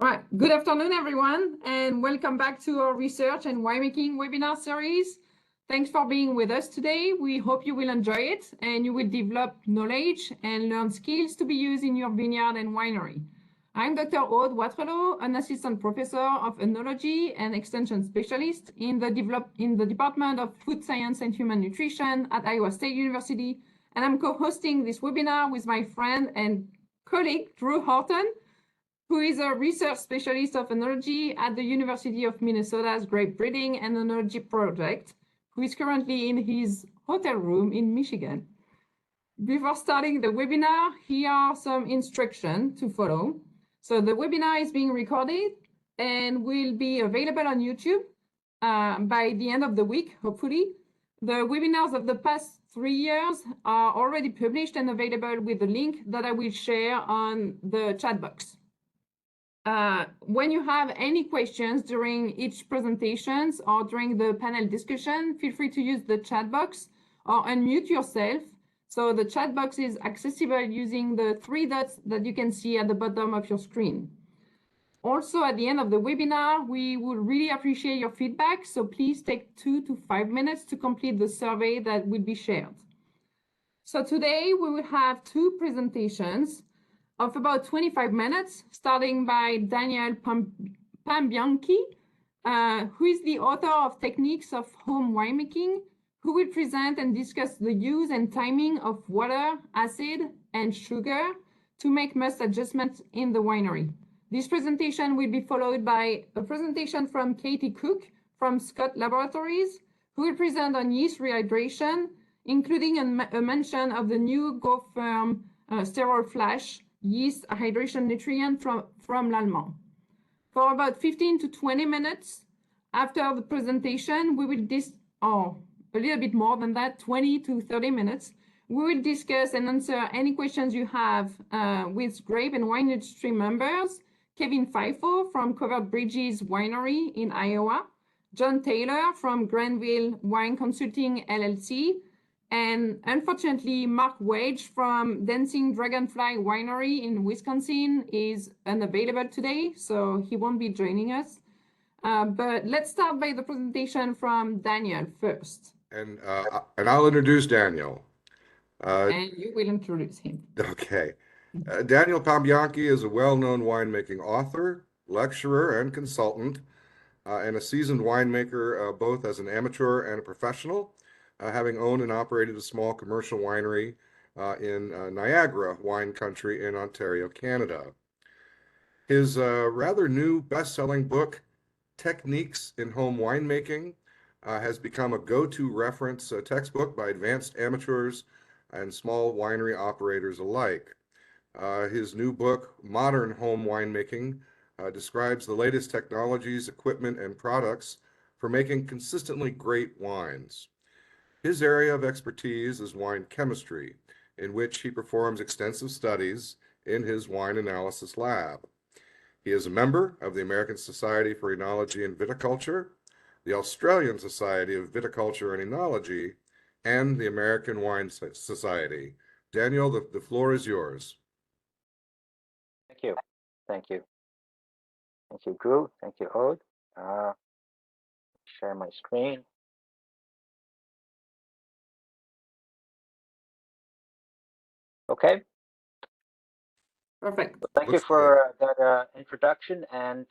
All right, good afternoon, everyone, and welcome back to our research and winemaking webinar series. Thanks for being with us today. We hope you will enjoy it and you will develop knowledge and learn skills to be used in your vineyard and winery. I'm Dr. Aude Watrelot, an assistant professor of enology and extension specialist in the Department of Food Science and Human Nutrition at Iowa State University, and I'm co-hosting this webinar with my friend and colleague, Drew Horton, who is a research specialist of enology at the University of Minnesota's Grape Breeding and Enology Project, who is currently in his hotel room in Michigan. Before starting the webinar, here are some instructions to follow. So the webinar is being recorded and will be available on YouTube by the end of the week, hopefully. The webinars of the past 3 years are already published and available with the link that I will share on the chat box. When you have any questions during each presentations or during the panel discussion, feel free to use the chat box or unmute yourself. So the chat box is accessible using the 3 dots that you can see at the bottom of your screen. Also, at the end of the webinar, we would really appreciate your feedback. So please take 2 to 5 minutes to complete the survey that will be shared. So today we will have 2 presentations of about 25 minutes, starting by Daniel Pambianchi, who is the author of Techniques of Home Winemaking, who will present and discuss the use and timing of water, acid, and sugar to make must adjustments in the winery. This presentation will be followed by a presentation from Katie Cook from Scott Laboratories, who will present on yeast rehydration, including a mention of the new GoFerm Sterol Flash yeast hydration nutrient from Lallemand. For about 15 to 20 minutes after the presentation, we will a little bit more than that, 20 to 30 minutes, we will discuss and answer any questions you have with grape and wine industry members, Kevin Fifo from Bridges Winery in Iowa, John Taylor from Granville Wine Consulting LLC, and unfortunately, Mark Wage from Dancing Dragonfly Winery in Wisconsin is unavailable today, so he won't be joining us. But let's start by the presentation from Daniel first. And I'll introduce Daniel. And you will introduce him. Okay. Daniel Pambianchi is a well-known winemaking author, lecturer, and consultant, and a seasoned winemaker, both as an amateur and a professional, having owned and operated a small commercial winery in Niagara wine country in Ontario, Canada. His rather new best-selling book, Techniques in Home Winemaking, has become a go-to reference textbook by advanced amateurs and small winery operators alike. His new book, Modern Home Winemaking, describes the latest technologies, equipment, and products for making consistently great wines. His area of expertise is wine chemistry, in which he performs extensive studies in his wine analysis lab. He is a member of the American Society for Enology and Viticulture, the Australian Society of Viticulture and Enology, and the American Wine Society. Daniel, the floor is yours. Thank you. Thank you. Thank you, Drew. Thank you, Aude. Share my screen. Okay. Perfect. Thank you for that introduction. And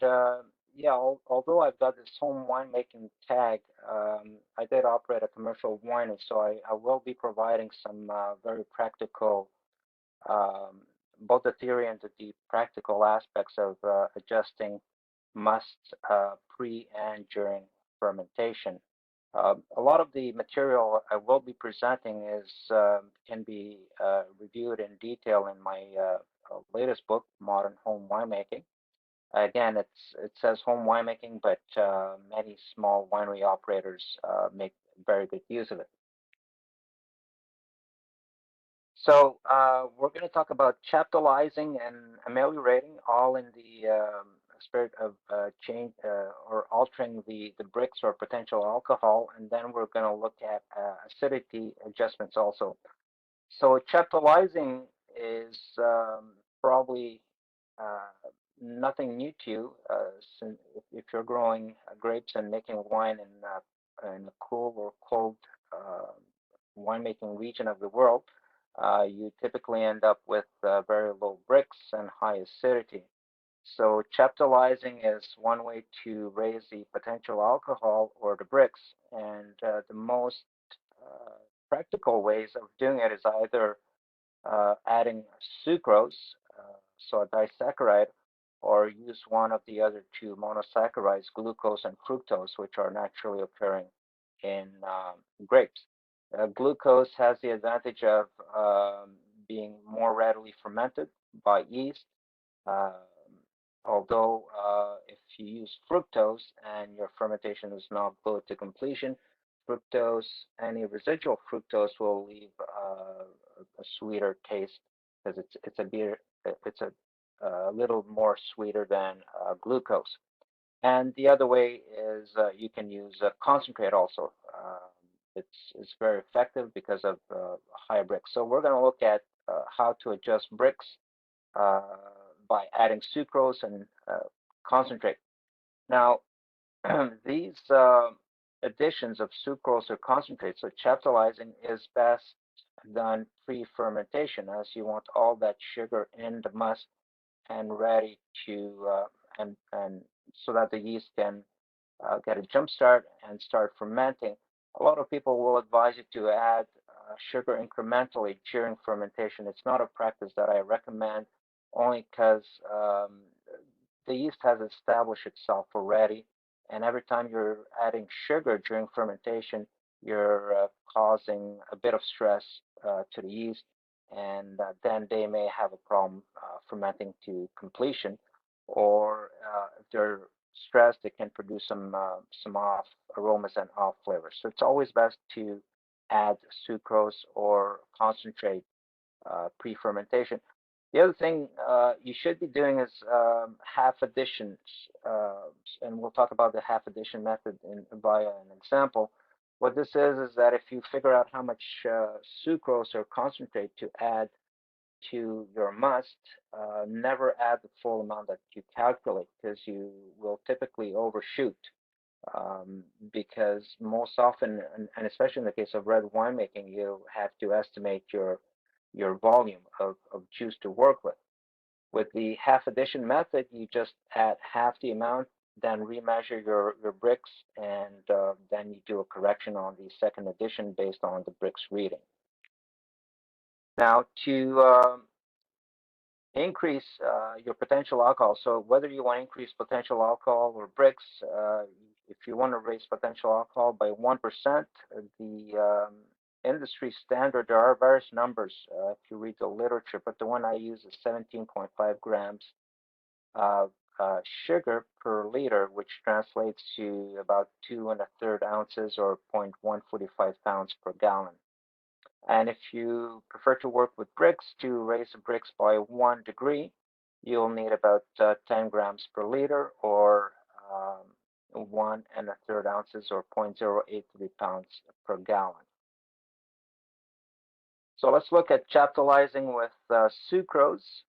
yeah, although I've got this home winemaking tag, I did operate a commercial winery, so I will be providing some very practical, both the theory and the practical aspects of adjusting must pre and during fermentation. A lot of the material I will be presenting can be reviewed in detail in my latest book, Modern Home Winemaking. Again, it says home winemaking, but many small winery operators make very good use of it. So we're going to talk about chaptalizing and ameliorating, all in the spirit of change or altering the Brix or potential alcohol, and then we're going to look at acidity adjustments also. So chaptalizing is probably nothing new to you. Since if you're growing grapes and making wine in a cool or cold winemaking region of the world, you typically end up with very low Brix and high acidity. So chaptalizing is one way to raise the potential alcohol or the Brix, and the most practical ways of doing it is either adding sucrose, so a disaccharide, or use one of the other two monosaccharides, glucose and fructose, which are naturally occurring in grapes. Glucose has the advantage of being more readily fermented by yeast, uh, although if you use fructose and your fermentation is not brought to completion, fructose, any residual fructose will leave a sweeter taste because it's a little more sweeter than glucose. And the other way is you can use a concentrate also. It's very effective because of high Brix. So we're going to look at how to adjust Brix uh, by adding sucrose and concentrate. Now, these additions of sucrose or concentrate, so chaptalizing is best done pre-fermentation, as you want all that sugar in the must and ready to and so that the yeast can get a jump start and start fermenting. A lot of people will advise you to add sugar incrementally during fermentation. It's not a practice that I recommend, only because the yeast has established itself already, and every time you're adding sugar during fermentation, you're causing a bit of stress to the yeast, and then they may have a problem fermenting to completion, or if they're stressed, it can produce some off aromas and off flavors. So it's always best to add sucrose or concentrate pre-fermentation. The other thing you should be doing is half additions, and we'll talk about the half addition method via an example. What this is that if you figure out how much sucrose or concentrate to add to your must, never add the full amount that you calculate because you will typically overshoot. Because most often, and especially in the case of red winemaking, you have to estimate your volume of juice to work with. With the half addition method, you just add half the amount, then remeasure your Brix, and then you do a correction on the second addition based on the Brix reading. Now, to increase your potential alcohol, so whether you want to increase potential alcohol or Brix, if you want to raise potential alcohol by 1%, the industry standard, there are various numbers if you read the literature, but the one I use is 17.5 grams of sugar per liter, which translates to about 2 1/3 ounces or 0.145 pounds per gallon. And if you prefer to work with Brix, to raise the Brix by 1 degree, you'll need about 10 grams per liter or 1 1/3 ounces or 0.083 pounds per gallon. So let's look at chaptalizing with sucrose.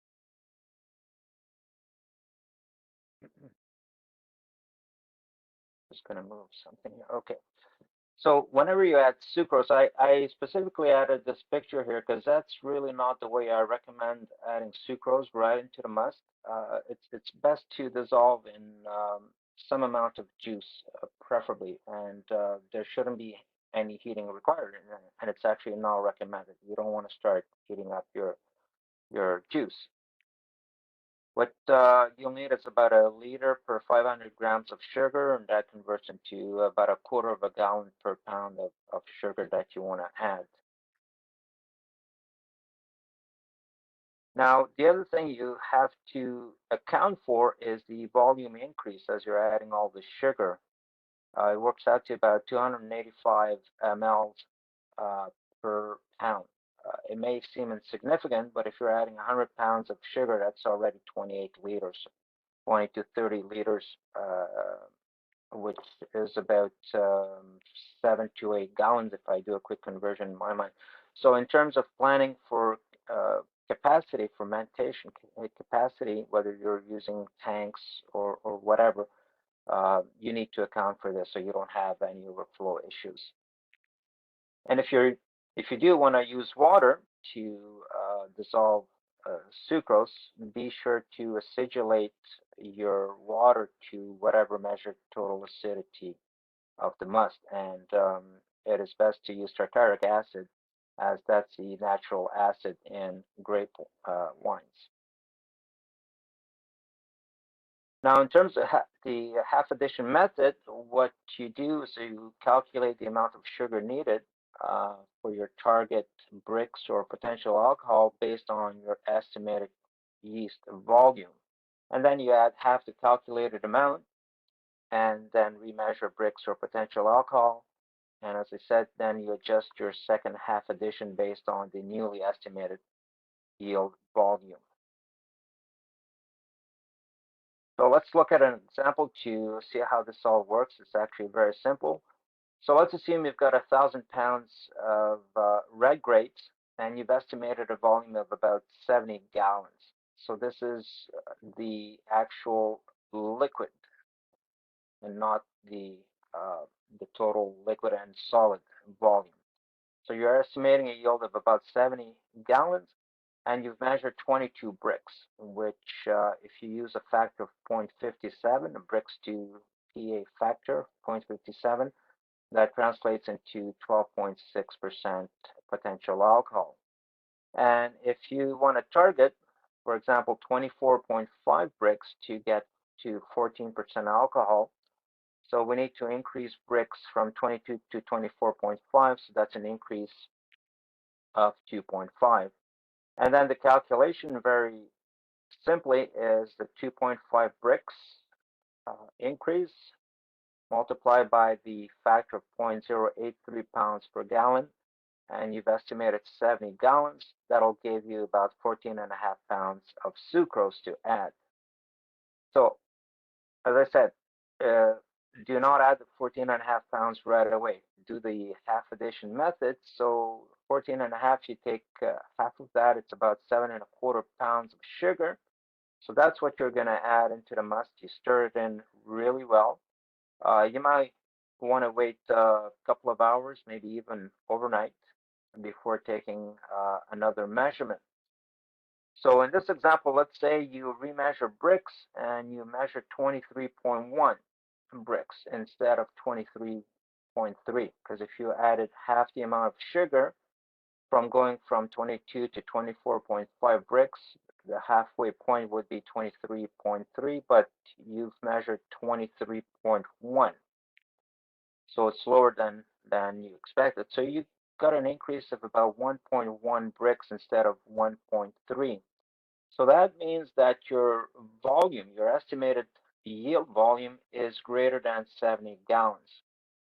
Just going to move something here. Okay. So whenever you add sucrose, I specifically added this picture here because that's really not the way I recommend adding sucrose right into the must. It's best to dissolve in some amount of juice, preferably, and there shouldn't be any heating required, and it's actually not recommended. You don't want to start heating up your juice. What you'll need is about 1 liter per 500 grams of sugar, and that converts into about 1/4 of a gallon per pound of sugar that you want to add. Now, the other thing you have to account for is the volume increase as you're adding all the sugar. It works out to about 285 mLs per pound. It may seem insignificant, but if you're adding 100 pounds of sugar, that's already 28 liters, 20 to 30 liters, which is about 7 to 8 gallons if I do a quick conversion in my mind. So in terms of planning for capacity, fermentation capacity, whether you're using tanks or whatever, you need to account for this so you don't have any overflow issues. And if you do want to use water to dissolve sucrose, be sure to acidulate your water to whatever measured total acidity of the must. And it is best to use tartaric acid, as that's the natural acid in grape wines. Now, in terms of the half addition method, what you do is you calculate the amount of sugar needed for your target Brix or potential alcohol based on your estimated yeast volume. And then you add half the calculated amount and then remeasure Brix or potential alcohol. And as I said, then you adjust your second half addition based on the newly estimated yield volume. So let's look at an example to see how this all works. It's actually very simple. So let's assume you've got 1,000 pounds of red grapes and you've estimated a volume of about 70 gallons. So this is the actual liquid and not the total liquid and solid volume. So you're estimating a yield of about 70 gallons, and you've measured 22 Brix, which if you use a factor of 0.57, a Brix to PA factor, 0.57, that translates into 12.6% potential alcohol. And if you want to target, for example, 24.5 Brix to get to 14% alcohol, so we need to increase Brix from 22 to 24.5, so that's an increase of 2.5. And then the calculation very simply is the 2.5 Brix increase multiplied by the factor of 0.083 pounds per gallon, and you've estimated 70 gallons. That'll give you about 14.5 pounds of sucrose to add. So, as I said, do not add the 14.5 pounds right away. Do the half addition method. So 14.5, you take half of that, it's about 7.25 pounds of sugar. So that's what you're going to add into the must. You stir it in really well. You might want to wait a couple of hours, maybe even overnight, before taking another measurement. So in this example, let's say you remeasure Brix and you measure 23.1 Brix instead of 23.3, because if you added half the amount of sugar from going from 22 to 24.5 Brix, the halfway point would be 23.3, but you've measured 23.1. So it's lower than you expected. So you got an increase of about 1.1 Brix instead of 1.3. So that means that your volume, your estimated yield volume, is greater than 70 gallons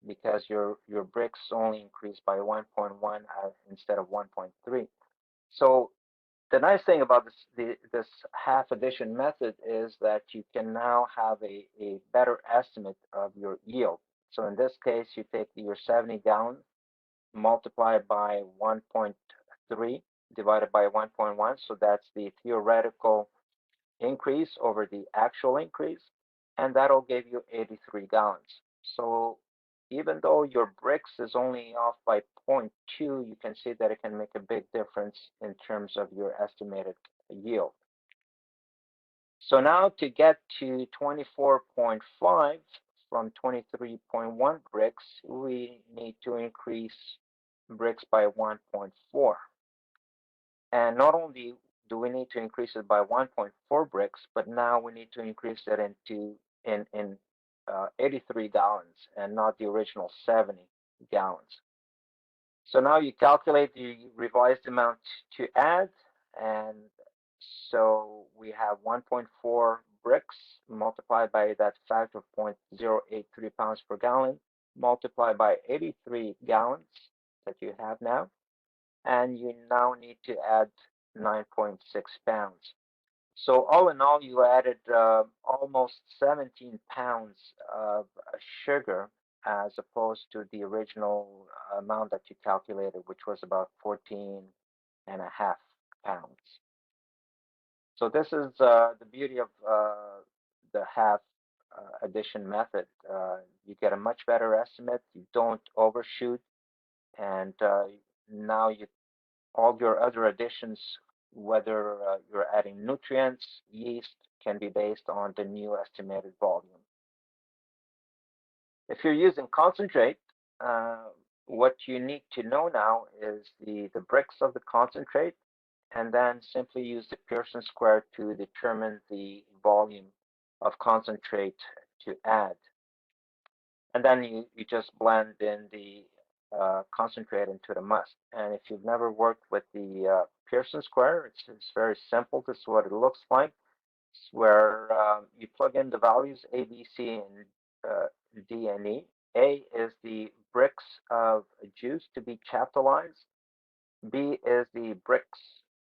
because your Brix only increased by 1.1 instead of 1.3. So the nice thing about this half addition method is that you can now have a better estimate of your yield. So in this case, you take your 70 gallons, multiply it by 1.3 divided by 1.1. So that's the theoretical increase over the actual increase, and that'll give you 83 gallons. So even though your Brix is only off by 0.2, you can see that it can make a big difference in terms of your estimated yield. So now to get to 24.5 from 23.1 Brix, we need to increase Brix by 1.4. And not only do we need to increase it by 1.4 Brix, but now we need to increase it in 83 gallons and not the original 70 gallons. So now you calculate the revised amount to add, and so we have 1.4 Brix multiplied by that factor of 0.083 pounds per gallon multiplied by 83 gallons that you have now, and you now need to add 9.6 pounds. So all in all, you added almost 17 pounds of sugar as opposed to the original amount that you calculated, which was about 14.5 pounds. So this is the beauty of the half addition method. You get a much better estimate. You don't overshoot, and now all your other additions, whether you're adding nutrients, yeast, can be based on the new estimated volume. If you're using concentrate, what you need to know now is the Brix of the concentrate, and then simply use the Pearson square to determine the volume of concentrate to add. And then you just blend in the concentrate into the must. And if you've never worked with the Pearson square, it's very simple. This is what it looks like. It's where you plug in the values A, B, C, and D and E. A is the Brix of juice to be chaptalized. B is the Brix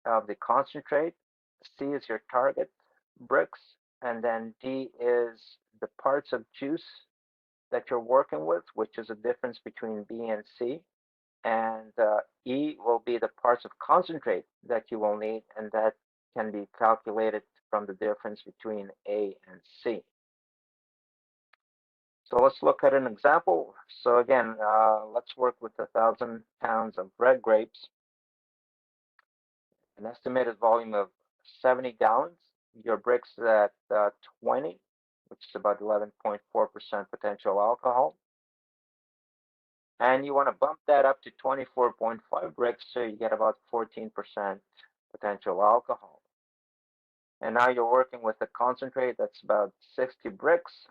of the concentrate. C is your target Brix. And then D is the parts of juice that you're working with, which is a difference between B and C. And E will be the parts of concentrate that you will need, and that can be calculated from the difference between A and C. So let's look at an example. So again, let's work with 1,000 pounds of red grapes, an estimated volume of 70 gallons. Your Brix is at 20, which is about 11.4% potential alcohol. And you want to bump that up to 24.5 Brix, so you get about 14% potential alcohol. And now you're working with a concentrate that's about 60 Brix.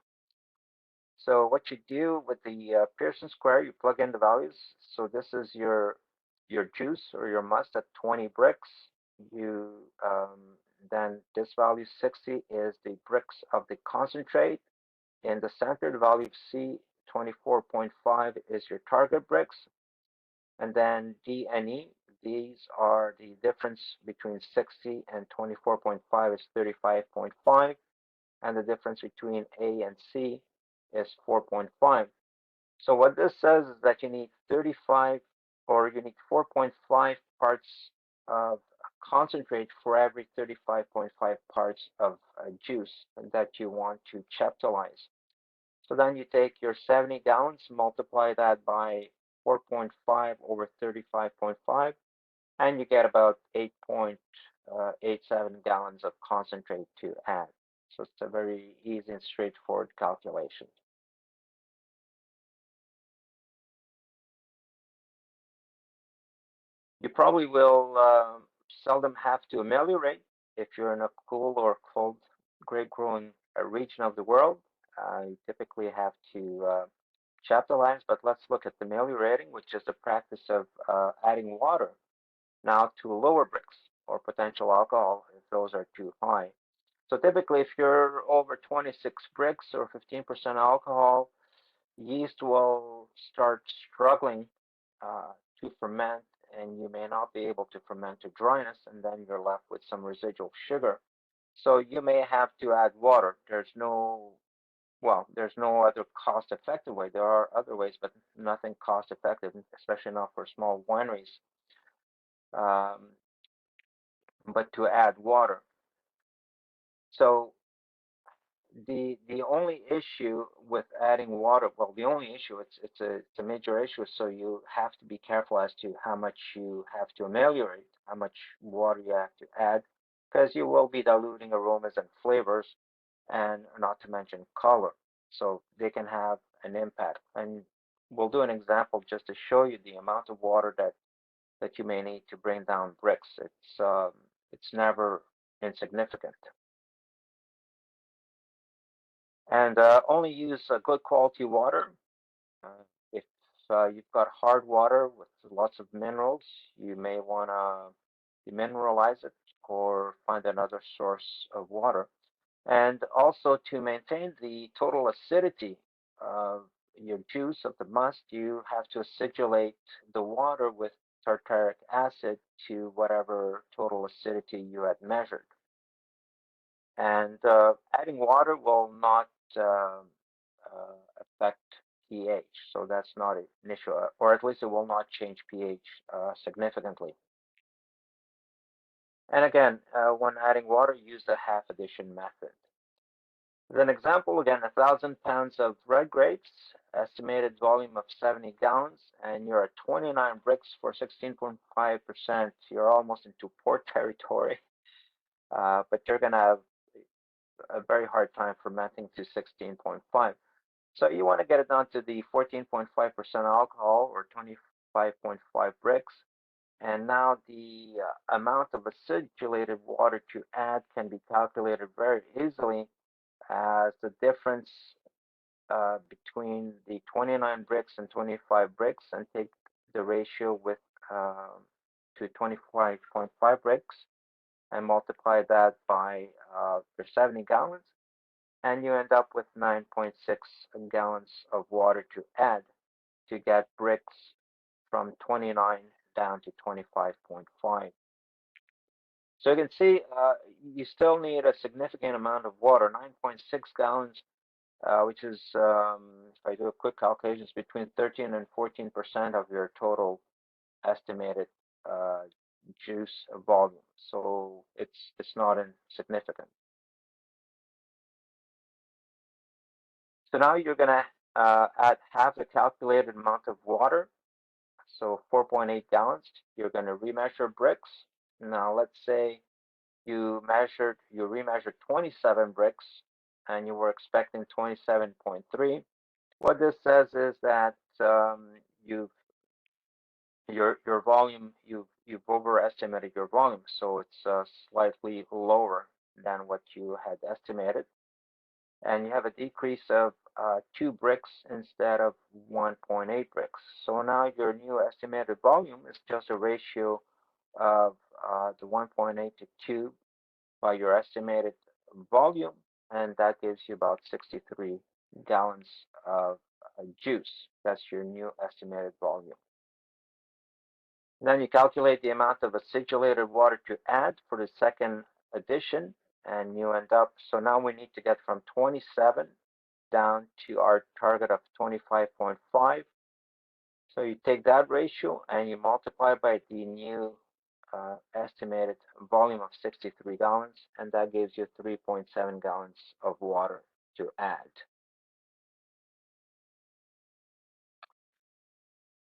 So what you do with the Pearson square, you plug in the values. So this is your juice or your must at 20 Brix. You then this value 60 is the Brix of the concentrate. In the center, the value of C 24.5 is your target Brix. And then D and E, these are the difference between 60 and 24.5 is 35.5. And the difference between A and C is 4.5. So what this says is that you need 35 or you need 4.5 parts of concentrate for every 35.5 parts of juice that you want to chaptalize. So then you take your 70 gallons, multiply that by 4.5 over 35.5, and you get about 8.87 gallons of concentrate to add. So it's a very easy and straightforward calculation. You probably will seldom have to ameliorate if you're in a cool or cold grape growing region of the world. You typically have to chaptalize, but let's look at the ameliorating, which is the practice of adding water now to lower Brix or potential alcohol if those are too high. So typically, if you're over 26 Brix or 15% alcohol, yeast will start struggling to ferment, and you may not be able to ferment to dryness, and then you're left with some residual sugar. So you may have to add water. There's no other cost-effective way. There are other ways, but nothing cost-effective, especially not for small wineries. But to add water. So the only issue with adding water, well, the only issue, it's a major issue, so you have to be careful as to how much you have to ameliorate, how much water you have to add, because you will be diluting aromas and flavors, and not to mention color. So they can have an impact. And we'll do an example just to show you the amount of water that you may need to bring down Brix. It's never insignificant. And only use good quality water. If you've got hard water with lots of minerals, you may want to demineralize it or find another source of water. And also to maintain the total acidity of your juice of the must, you have to acidulate the water with tartaric acid to whatever total acidity you had measured. And adding water will not affect pH, so that's not an issue, or at least it will not change pH significantly. And again, when adding water, use the half addition method. As an example, again, 1,000 pounds of red grapes, estimated volume of 70 gallons, and you're at 29 bricks for 16.5%. You're almost into port territory, but you're going to have a very hard time fermenting to 16.5. So you want to get it down to the 14.5% alcohol or 25.5 bricks. And now the amount of acidulated water to add can be calculated very easily as the difference between the 29 bricks and 25 bricks, and take the ratio with to 25.5 bricks and multiply that by your 70 gallons, and you end up with 9.6 gallons of water to add to get bricks from 29 down to 25.5. So you can see you still need a significant amount of water, 9.6 gallons, which is, if I do a quick calculation, it's between 13 and 14% of your total estimated juice volume. So it's not insignificant. So now you're going to add half the calculated amount of water, so 4.8 gallons. You're going to remeasure bricks. Now let's say you remeasured 27 bricks and you were expecting 27.3. What this says is that your volume, you've overestimated your volume, so it's slightly lower than what you had estimated, and you have a decrease of 2 bricks instead of 1.8 bricks. So now your new estimated volume is just a ratio of the 1.8 to 2 by your estimated volume, and that gives you about 63 gallons of juice. That's your new estimated volume. Then you calculate the amount of acidulated water to add for the second addition, and you end up, so now we need to get from 27 down to our target of 25.5. So you take that ratio and you multiply by the new estimated volume of 63 gallons, and that gives you 3.7 gallons of water to add.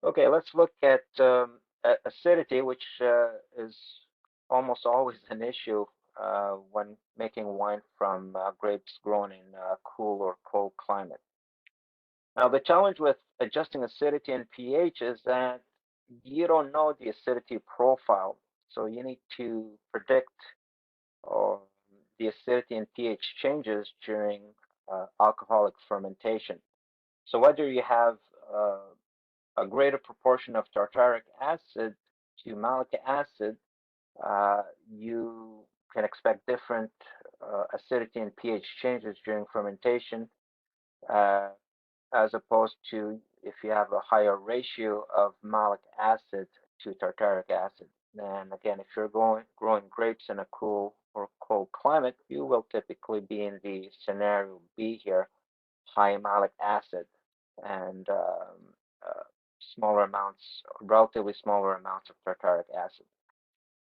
Okay, let's look at acidity, which is almost always an issue when making wine from grapes grown in a cool or cold climate. Now, the challenge with adjusting acidity and pH is that you don't know the acidity profile, so you need to predict the acidity and pH changes during alcoholic fermentation. So whether you have a greater proportion of tartaric acid to malic acid, you can expect different acidity and pH changes during fermentation, as opposed to if you have a higher ratio of malic acid to tartaric acid. And again, if you're growing grapes in a cool or cold climate, you will typically be in the scenario B here, high malic acid, and smaller amounts, relatively smaller amounts of tartaric acid.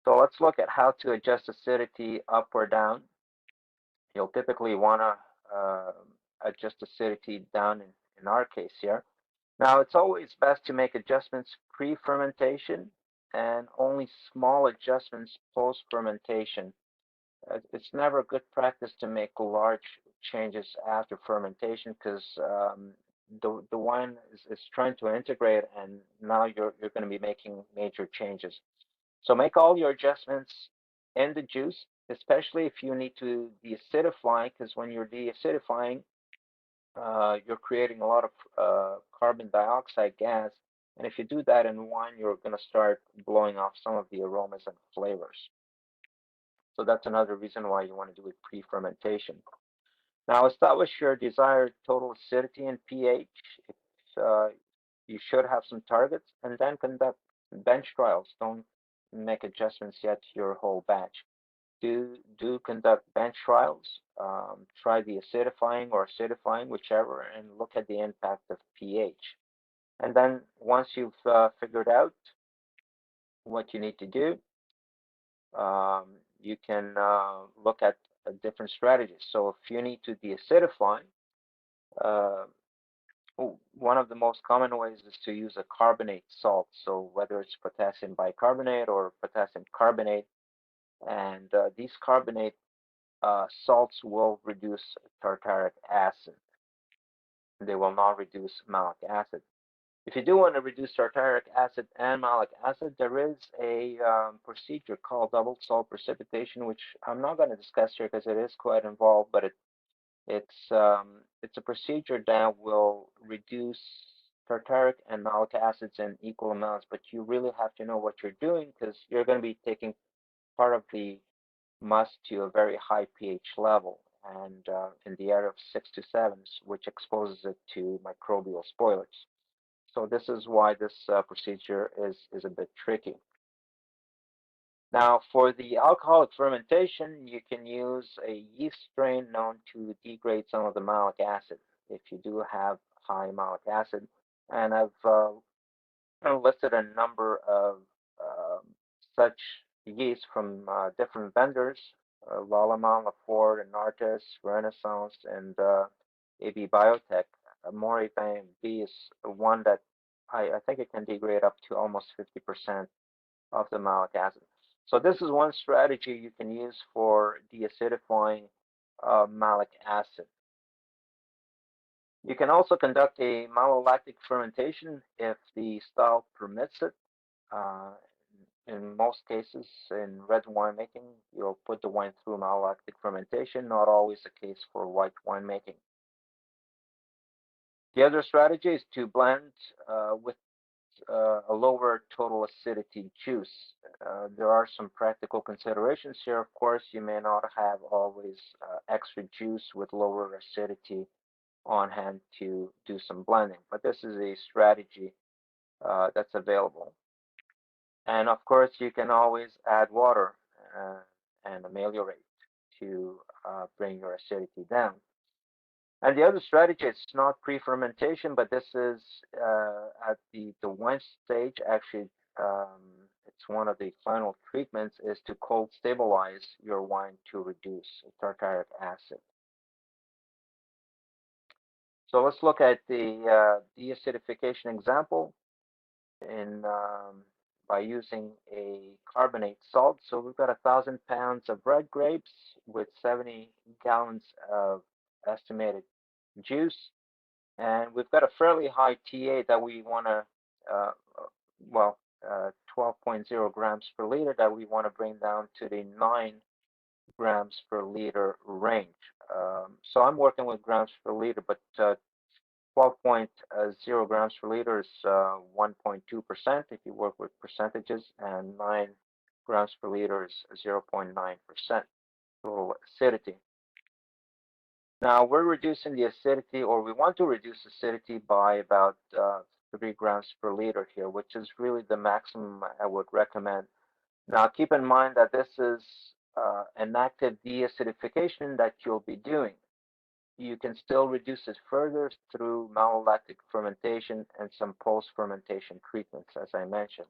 So let's look at how to adjust acidity up or down. You'll typically want to adjust acidity down in our case here. Now, it's always best to make adjustments pre-fermentation and only small adjustments post-fermentation. It's never good practice to make large changes after fermentation because the wine is trying to integrate, and now you're going to be making major changes. So make all your adjustments in the juice, especially if you need to deacidify, because when you're deacidifying, you're creating a lot of carbon dioxide gas. And if you do that in wine, you're going to start blowing off some of the aromas and flavors. So that's another reason why you want to do it pre-fermentation. Now, establish your desired total acidity and pH. You should have some targets, and then conduct bench trials. Don't make adjustments yet to your whole batch. Do conduct bench trials. Try the acidifying or acidifying, whichever, and look at the impact of pH. And then once you've figured out what you need to do, you can look at different strategies. So if you need to deacidify, one of the most common ways is to use a carbonate salt. So whether it's potassium bicarbonate or potassium carbonate, and these carbonate salts will reduce tartaric acid. They will not reduce malic acid. If you do want to reduce tartaric acid and malic acid, there is a procedure called double salt precipitation, which I'm not going to discuss here because it is quite involved, but it's a procedure that will reduce tartaric and malic acids in equal amounts, but you really have to know what you're doing because you're going to be taking part of the must to a very high pH level and in the area of 6 to 7, which exposes it to microbial spoilers. So this is why this procedure is a bit tricky. Now, for the alcoholic fermentation, you can use a yeast strain known to degrade some of the malic acid if you do have high malic acid. And I've listed a number of such yeast from different vendors, Lallemand, Laford, Enartis, Renaissance, and AB Biotech. Moriband B is one that I think it can degrade up to almost 50% of the malic acid. So this is one strategy you can use for deacidifying malic acid. You can also conduct a malolactic fermentation if the style permits it. In most cases, in red winemaking, you'll put the wine through malolactic fermentation, not always the case for white winemaking. The other strategy is to blend with a lower total acidity juice. There are some practical considerations here. Of course, you may not have always extra juice with lower acidity on hand to do some blending, but this is a strategy that's available. And of course, you can always add water and ameliorate to bring your acidity down. And the other strategy, it's not pre-fermentation, but this is at the wine stage. Actually, it's one of the final treatments is to cold stabilize your wine to reduce tartaric acid. So let's look at the deacidification example in by using a carbonate salt. So we've got 1,000 pounds of red grapes with 70 gallons of estimated juice, and we've got a fairly high TA that we want to, 12.0 grams per liter that we want to bring down to the 9 grams per liter range. So I'm working with grams per liter, but 12.0 grams per liter is 1.2% if you work with percentages, and 9 grams per liter is 0.9% total acidity. Now we're reducing the acidity, or we want to reduce acidity by about 3 grams per liter here, which is really the maximum I would recommend. Now keep in mind that this is an active deacidification that you'll be doing. You can still reduce it further through malolactic fermentation and some post-fermentation treatments, as I mentioned.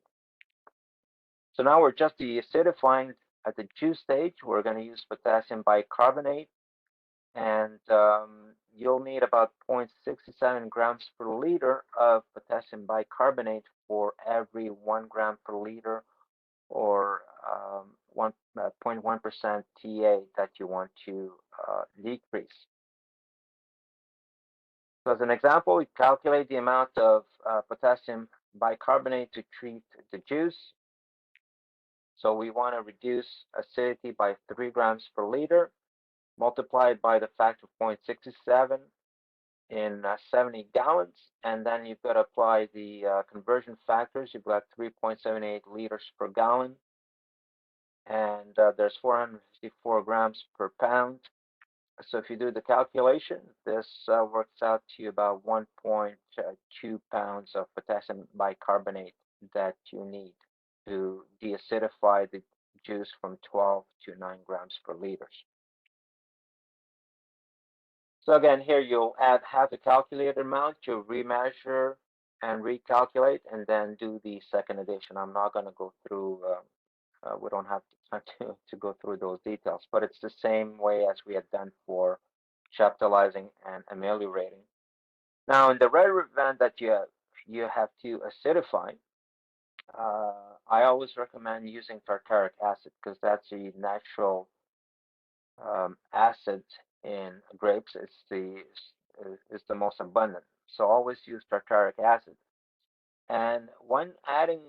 So now we're just deacidifying at the juice stage. We're going to use potassium bicarbonate, and you'll need about 0.67 grams per liter of potassium bicarbonate for every 1 gram per liter or 0.1% TA that you want to decrease. So as an example, we calculate the amount of potassium bicarbonate to treat the juice. So we want to reduce acidity by 3 grams per liter, multiplied by the factor of 0.67 in 70 gallons. And then you've got to apply the conversion factors. You've got 3.78 liters per gallon. And there's 454 grams per pound. So if you do the calculation, this works out to about 1.2 pounds of potassium bicarbonate that you need to deacidify the juice from 12 to 9 grams per liter. So again, here you'll have the calculated amount, you'll remeasure and recalculate, and then do the second addition. I'm not going to go through we don't have time to go through those details, but it's the same way as we had done for chaptalizing and ameliorating. Now, in the rare event that you have to acidify, I always recommend using tartaric acid because that's the natural acid in grapes. It's the most abundant. So always use tartaric acid. And when adding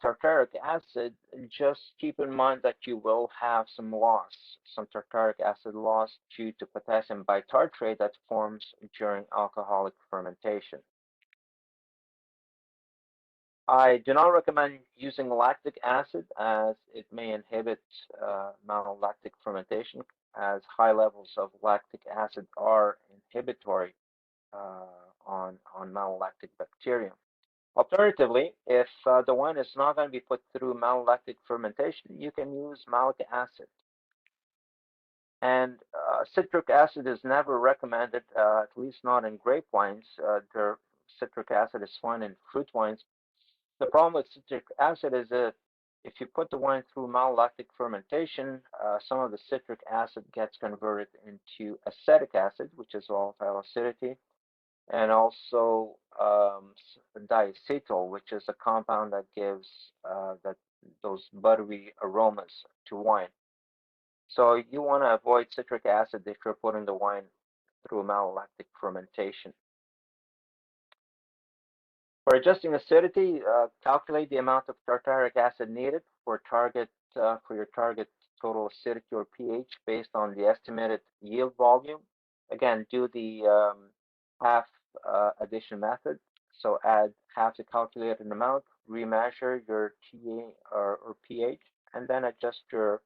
tartaric acid, just keep in mind that you will have some loss, some tartaric acid loss due to potassium bitartrate that forms during alcoholic fermentation. I do not recommend using lactic acid as it may inhibit malolactic fermentation, as high levels of lactic acid are inhibitory on malolactic bacterium. Alternatively, if the wine is not going to be put through malolactic fermentation, you can use malic acid. And citric acid is never recommended, at least not in grape wines. Citric acid is fine in fruit wines. The problem with citric acid is that if you put the wine through malolactic fermentation, some of the citric acid gets converted into acetic acid, which is volatile acidity, and also diacetyl, which is a compound that gives those buttery aromas to wine. So you want to avoid citric acid if you're putting the wine through malolactic fermentation. For adjusting acidity, calculate the amount of tartaric acid needed for your target total acidity or pH based on the estimated yield volume. Again, do the half addition method. So add half the calculated amount, remeasure your TA or pH, and then adjust your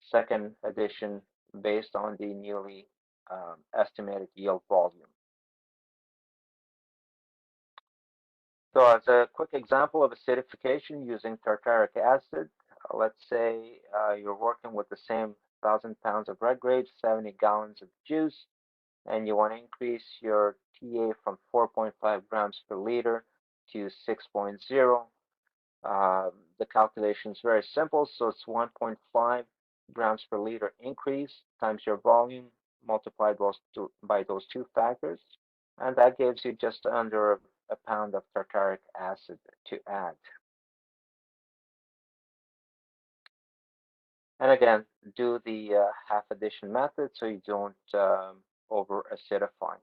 second addition based on the newly estimated yield volume. So as a quick example of acidification using tartaric acid, let's say you're working with the same 1,000 pounds of red grapes, 70 gallons of juice, and you want to increase your TA from 4.5 grams per liter to 6.0. The calculation is very simple, so it's 1.5 grams per liter increase times your volume multiplied by those two factors, and that gives you just under a pound of tartaric acid to add. And again, do the half addition method so you don't over acidify.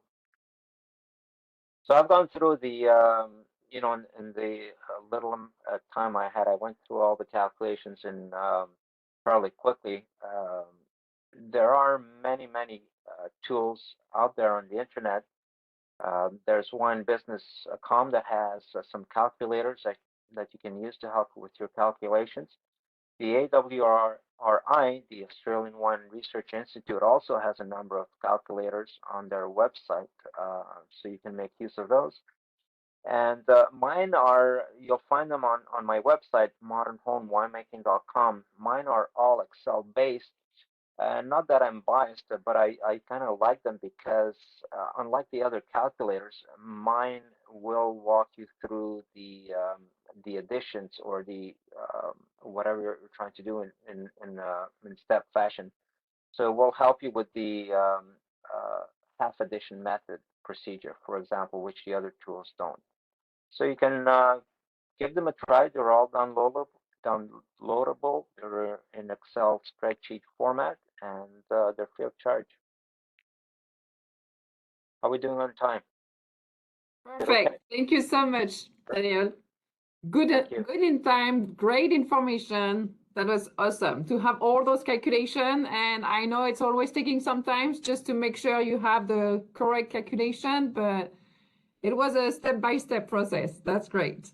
So I've gone through the, in the little time I had, I went through all the calculations in fairly quickly. There are many tools out there on the internet. There's winebusiness.com that has some calculators that you can use to help with your calculations. The AWRI, the Australian Wine Research Institute, also has a number of calculators on their website, so you can make use of those. And mine are, you'll find them on my website, modernhomewinemaking.com. Mine are all Excel based. Not that I'm biased, but I kind of like them because unlike the other calculators, mine will walk you through the additions or the whatever you're trying to do in step fashion. So it will help you with the half addition method procedure, for example, which the other tools don't. So you can give them a try. They're all downloadable. They're in Excel spreadsheet format, and they're free of charge. How are we doing on time? Perfect. Okay. Thank you so much, Daniel. Good in time, great information. That was awesome to have all those calculations. And I know it's always taking some time just to make sure you have the correct calculation, but it was a step-by-step process. That's great.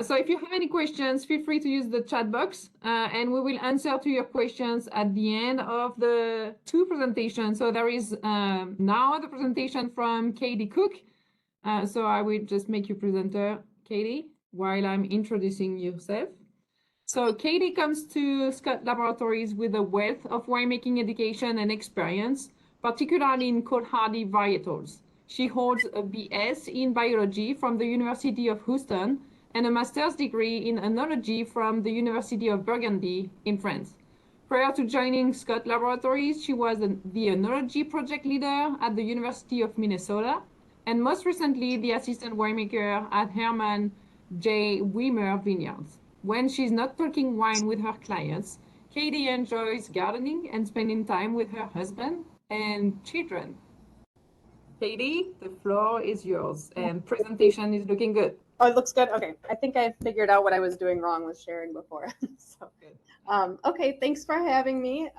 So if you have any questions, feel free to use the chat box and we will answer to your questions at the end of the two presentations. So there is now the presentation from Katie Cook. So I will just make you presenter, Katie, while I'm introducing yourself. So Katie comes to Scott Laboratories with a wealth of winemaking education and experience, particularly in cold hardy varietals. She holds a BS in biology from the University of Houston and a master's degree in enology from the University of Burgundy in France. Prior to joining Scott Laboratories, she was the enology project leader at the University of Minnesota, and most recently, the assistant winemaker at Herman J. Wimmer Vineyards. When she's not talking wine with her clients, Katie enjoys gardening and spending time with her husband and children. Katie, the floor is yours, and presentation is looking good. Oh, it looks good. Okay, I think I figured out what I was doing wrong with sharing before. So, okay, thanks for having me.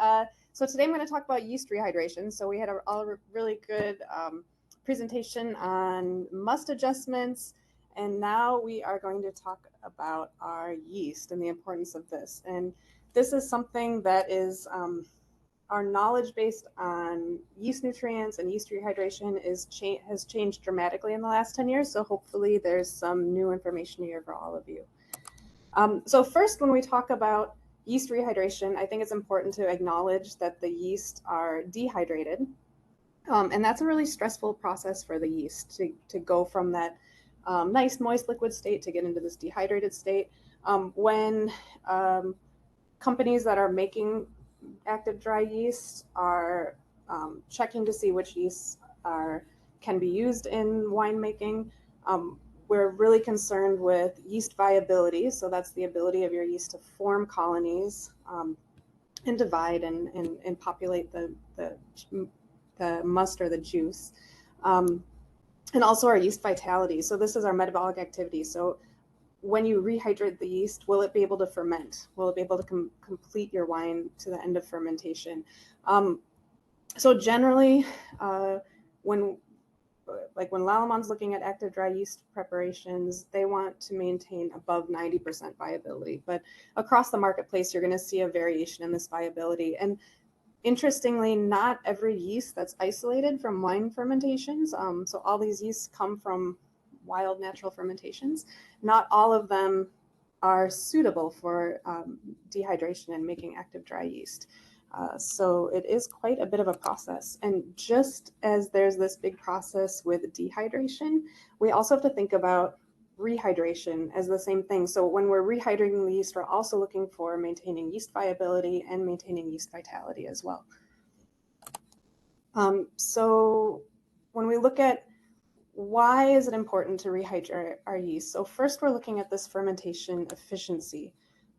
So today I'm going to talk about yeast rehydration. So we had a really good presentation on must adjustments, and now we are going to talk about our yeast and the importance of this. And this is something that is our knowledge based on yeast nutrients and yeast rehydration has changed dramatically in the last 10 years. So hopefully there's some new information here for all of you. So first, when we talk about yeast rehydration, I think it's important to acknowledge that the yeast are dehydrated. And that's a really stressful process for the yeast to go from that nice moist liquid state to get into this dehydrated state. When companies that are making active dry yeast are checking to see which yeasts can be used in winemaking. We're really concerned with yeast viability. So that's the ability of your yeast to form colonies and divide and populate the must or the juice. And also our yeast vitality. So this is our metabolic activity. So when you rehydrate the yeast, will it be able to ferment? Will it be able to complete your wine to the end of fermentation? So generally, when Lallemand's looking at active dry yeast preparations, they want to maintain above 90% viability. But across the marketplace, you're going to see a variation in this viability. And interestingly, not every yeast that's isolated from wine fermentations. So all these yeasts come from wild natural fermentations. Not all of them are suitable for dehydration and making active dry yeast. So it is quite a bit of a process. And just as there's this big process with dehydration, we also have to think about rehydration as the same thing. So when we're rehydrating the yeast, we're also looking for maintaining yeast viability and maintaining yeast vitality as well. So when we look at why is it important to rehydrate our yeast? So first, we're looking at this fermentation efficiency.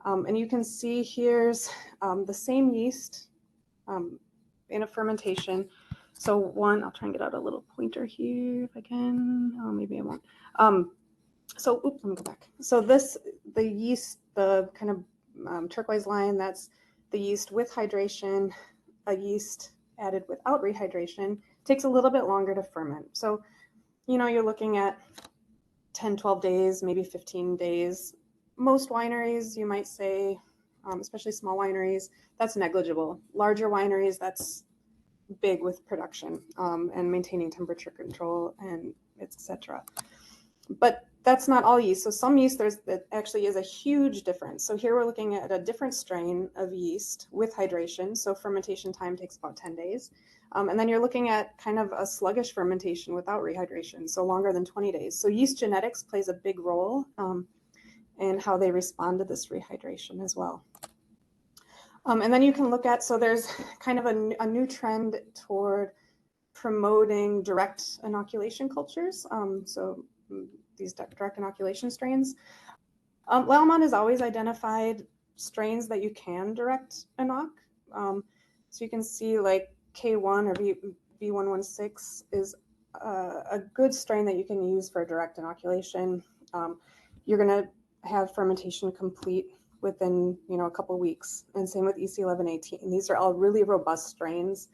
And you can see here's the same yeast in a fermentation. So I'll try and get out a little pointer here if I can. Oh, maybe I won't. So let me go back. So the yeast, the kind of turquoise line, that's the yeast with hydration. A yeast added without rehydration takes a little bit longer to ferment. So you're looking at 10, 12 days, maybe 15 days. Most wineries, you might say, especially small wineries, that's negligible. Larger wineries, that's big with production and maintaining temperature control and etc. But that's not all yeast. So some yeast, that actually is a huge difference. So here we're looking at a different strain of yeast with hydration. So fermentation time takes about 10 days. And then you're looking at kind of a sluggish fermentation without rehydration, so longer than 20 days. So yeast genetics plays a big role in how they respond to this rehydration as well. And then you can look at, so there's kind of a new trend toward promoting direct inoculation cultures. So these direct inoculation strains. Lallemand has always identified strains that you can direct inoc. So you can see like K1 or V116 is a good strain that you can use for direct inoculation. You're going to have fermentation complete within a couple of weeks, and same with EC1118. These are all really robust strains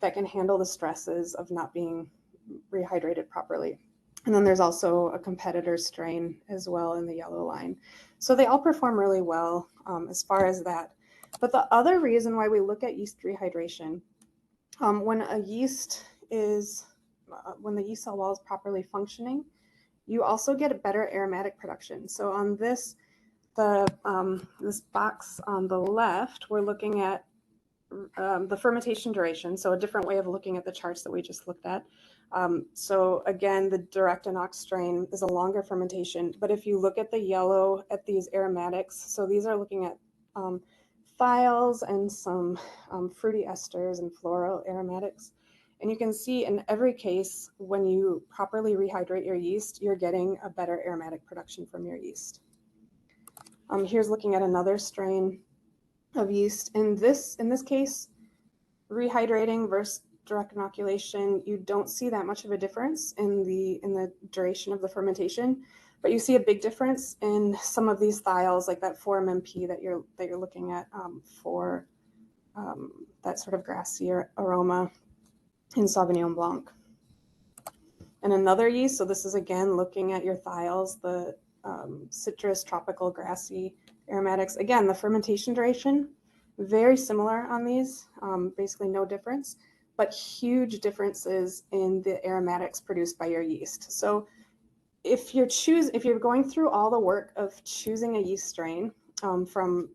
that can handle the stresses of not being rehydrated properly. And then there's also a competitor strain as well in the yellow line. So they all perform really well as far as that. But the other reason why we look at yeast rehydration, when the yeast cell wall is properly functioning, you also get a better aromatic production. So on this box on the left, we're looking at the fermentation duration, so a different way of looking at the charts that we just looked at. So again, the direct inox strain is a longer fermentation, but if you look at the yellow at these aromatics, so these are looking at thiols and some fruity esters and floral aromatics. And you can see in every case, when you properly rehydrate your yeast, you're getting a better aromatic production from your yeast. Here's looking at another strain of yeast. In this case, rehydrating versus direct inoculation, you don't see that much of a difference in the duration of the fermentation, but you see a big difference in some of these thiols, like that 4-MMP that you're looking at for that sort of grassy aroma in Sauvignon Blanc. And another yeast, so this is again looking at your thiols, the citrus, tropical, grassy aromatics. Again, the fermentation duration, very similar on these, basically no difference, but huge differences in the aromatics produced by your yeast. So if you're going through all the work of choosing a yeast strain from,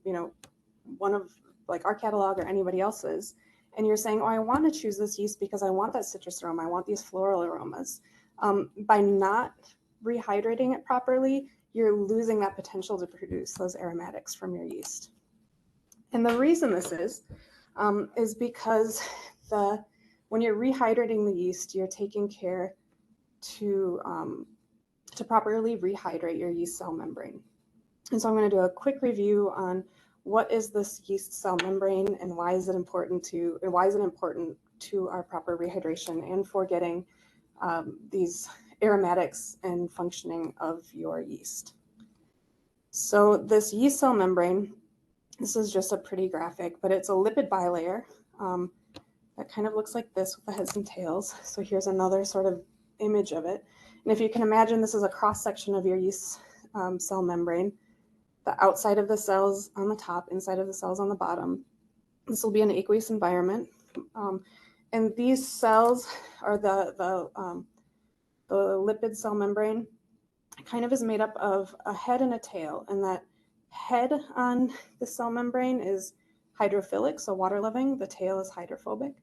one of like our catalog or anybody else's, and you're saying, oh, I want to choose this yeast because I want that citrus aroma, I want these floral aromas. By not rehydrating it properly, you're losing that potential to produce those aromatics from your yeast. And the reason this is because when you're rehydrating the yeast, you're taking care to properly rehydrate your yeast cell membrane. And so I'm going to do a quick review on what is this yeast cell membrane and why is it important to our proper rehydration and for getting these aromatics and functioning of your yeast. So this yeast cell membrane, this is just a pretty graphic, but it's a lipid bilayer that kind of looks like this with the heads and tails. So here's another sort of image of it. And if you can imagine, this is a cross section of your yeast cell membrane. The outside of the cells on the top, inside of the cells on the bottom. This will be an aqueous environment. And these cells are the lipid cell membrane kind of is made up of a head and a tail. And that head on the cell membrane is hydrophilic, so water loving. The tail is hydrophobic.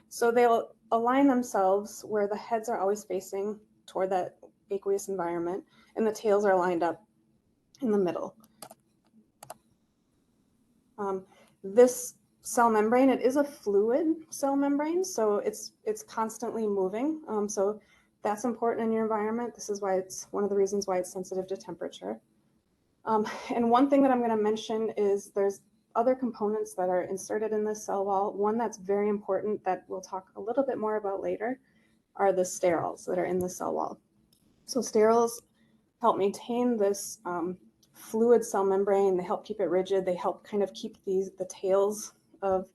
So they'll align themselves where the heads are always facing toward that aqueous environment and the tails are lined up in the middle. This cell membrane, it is a fluid cell membrane, so it's constantly moving. So that's important in your environment. This is why it's one of the reasons why it's sensitive to temperature. And one thing that I'm going to mention is there's other components that are inserted in this cell wall. One that's very important that we'll talk a little bit more about later are the sterols that are in the cell wall. So sterols help maintain this fluid cell membrane. They help keep it rigid. They help kind of keep the tails of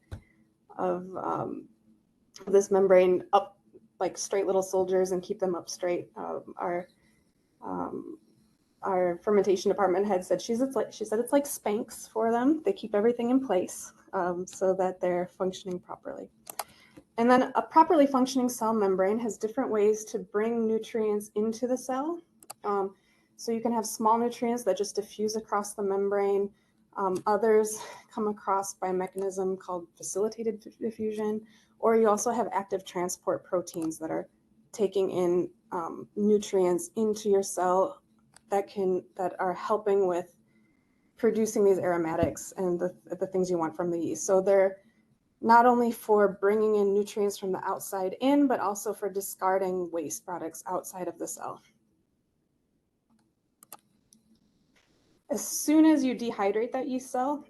this membrane up like straight little soldiers and keep them up straight. Our fermentation department head said she said it's like Spanx for them. They keep everything in place so that they're functioning properly. And then a properly functioning cell membrane has different ways to bring nutrients into the cell. So you can have small nutrients that just diffuse across the membrane. Others come across by a mechanism called facilitated diffusion, or you also have active transport proteins that are taking in nutrients into your cell that are helping with producing these aromatics and the things you want from the yeast. So they're not only for bringing in nutrients from the outside in, but also for discarding waste products outside of the cell. As soon as you dehydrate that yeast cell,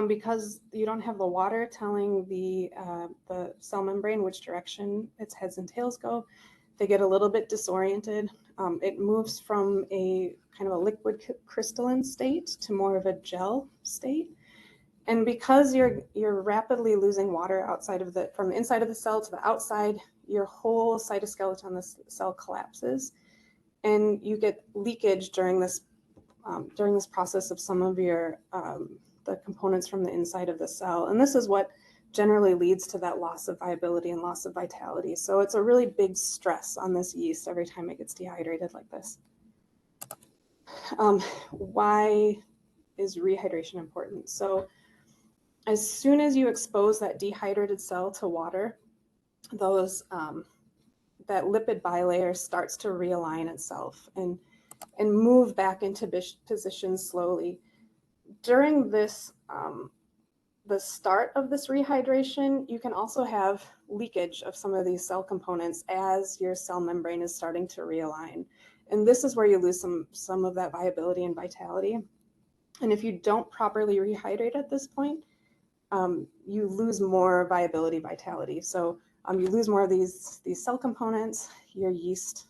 because you don't have the water telling the cell membrane which direction its heads and tails go, they get a little bit disoriented. It moves from a kind of a liquid crystalline state to more of a gel state. And because you're rapidly losing water from the inside of the cell to the outside, your whole cytoskeleton on the cell collapses, and you get leakage during this process of some of your the components from the inside of the cell. And this is what generally leads to that loss of viability and loss of vitality. So it's a really big stress on this yeast every time it gets dehydrated like this. Why is rehydration important? So as soon as you expose that dehydrated cell to water, those that lipid bilayer starts to realign itself and move back into position slowly. During this, the start of this rehydration, you can also have leakage of some of these cell components as your cell membrane is starting to realign. And this is where you lose some of that viability and vitality. And if you don't properly rehydrate at this point, you lose more viability, vitality. So you lose more of these cell components. Your yeast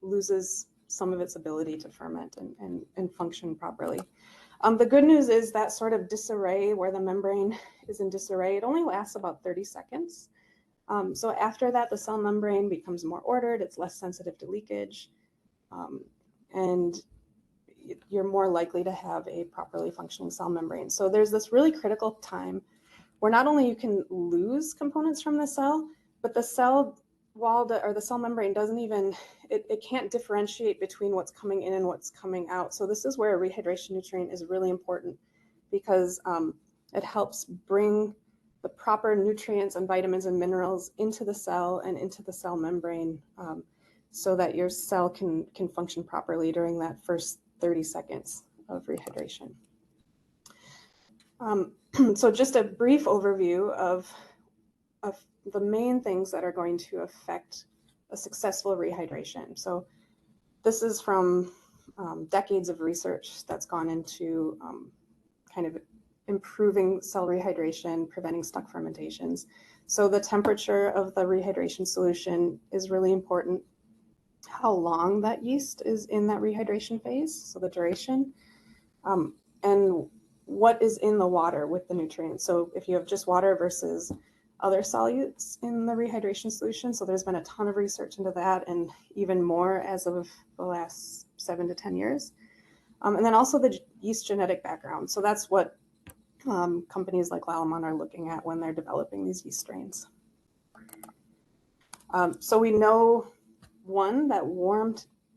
loses some of its ability to ferment and function properly. The good news is that sort of disarray where the membrane is in disarray, it only lasts about 30 seconds. So after that, the cell membrane becomes more ordered, it's less sensitive to leakage, and you're more likely to have a properly functioning cell membrane. So there's this really critical time where not only you can lose components from the cell, but the cell wall or the cell membrane doesn't even, it can't differentiate between what's coming in and what's coming out. So this is where a rehydration nutrient is really important, because it helps bring the proper nutrients and vitamins and minerals into the cell and into the cell membrane, so that your cell can function properly during that first 30 seconds of rehydration. So just a brief overview of the main things that are going to affect a successful rehydration. So this is from decades of research that's gone into kind of improving cell rehydration, preventing stuck fermentations. So the temperature of the rehydration solution is really important. How long that yeast is in that rehydration phase, so the duration, and what is in the water with the nutrients. So if you have just water versus other solutes in the rehydration solution, so there's been a ton of research into that, and even more as of the last 7 to 10 years. And then also the yeast genetic background. So that's what companies like Lallemand are looking at when they're developing these yeast strains. So we know, one, that warm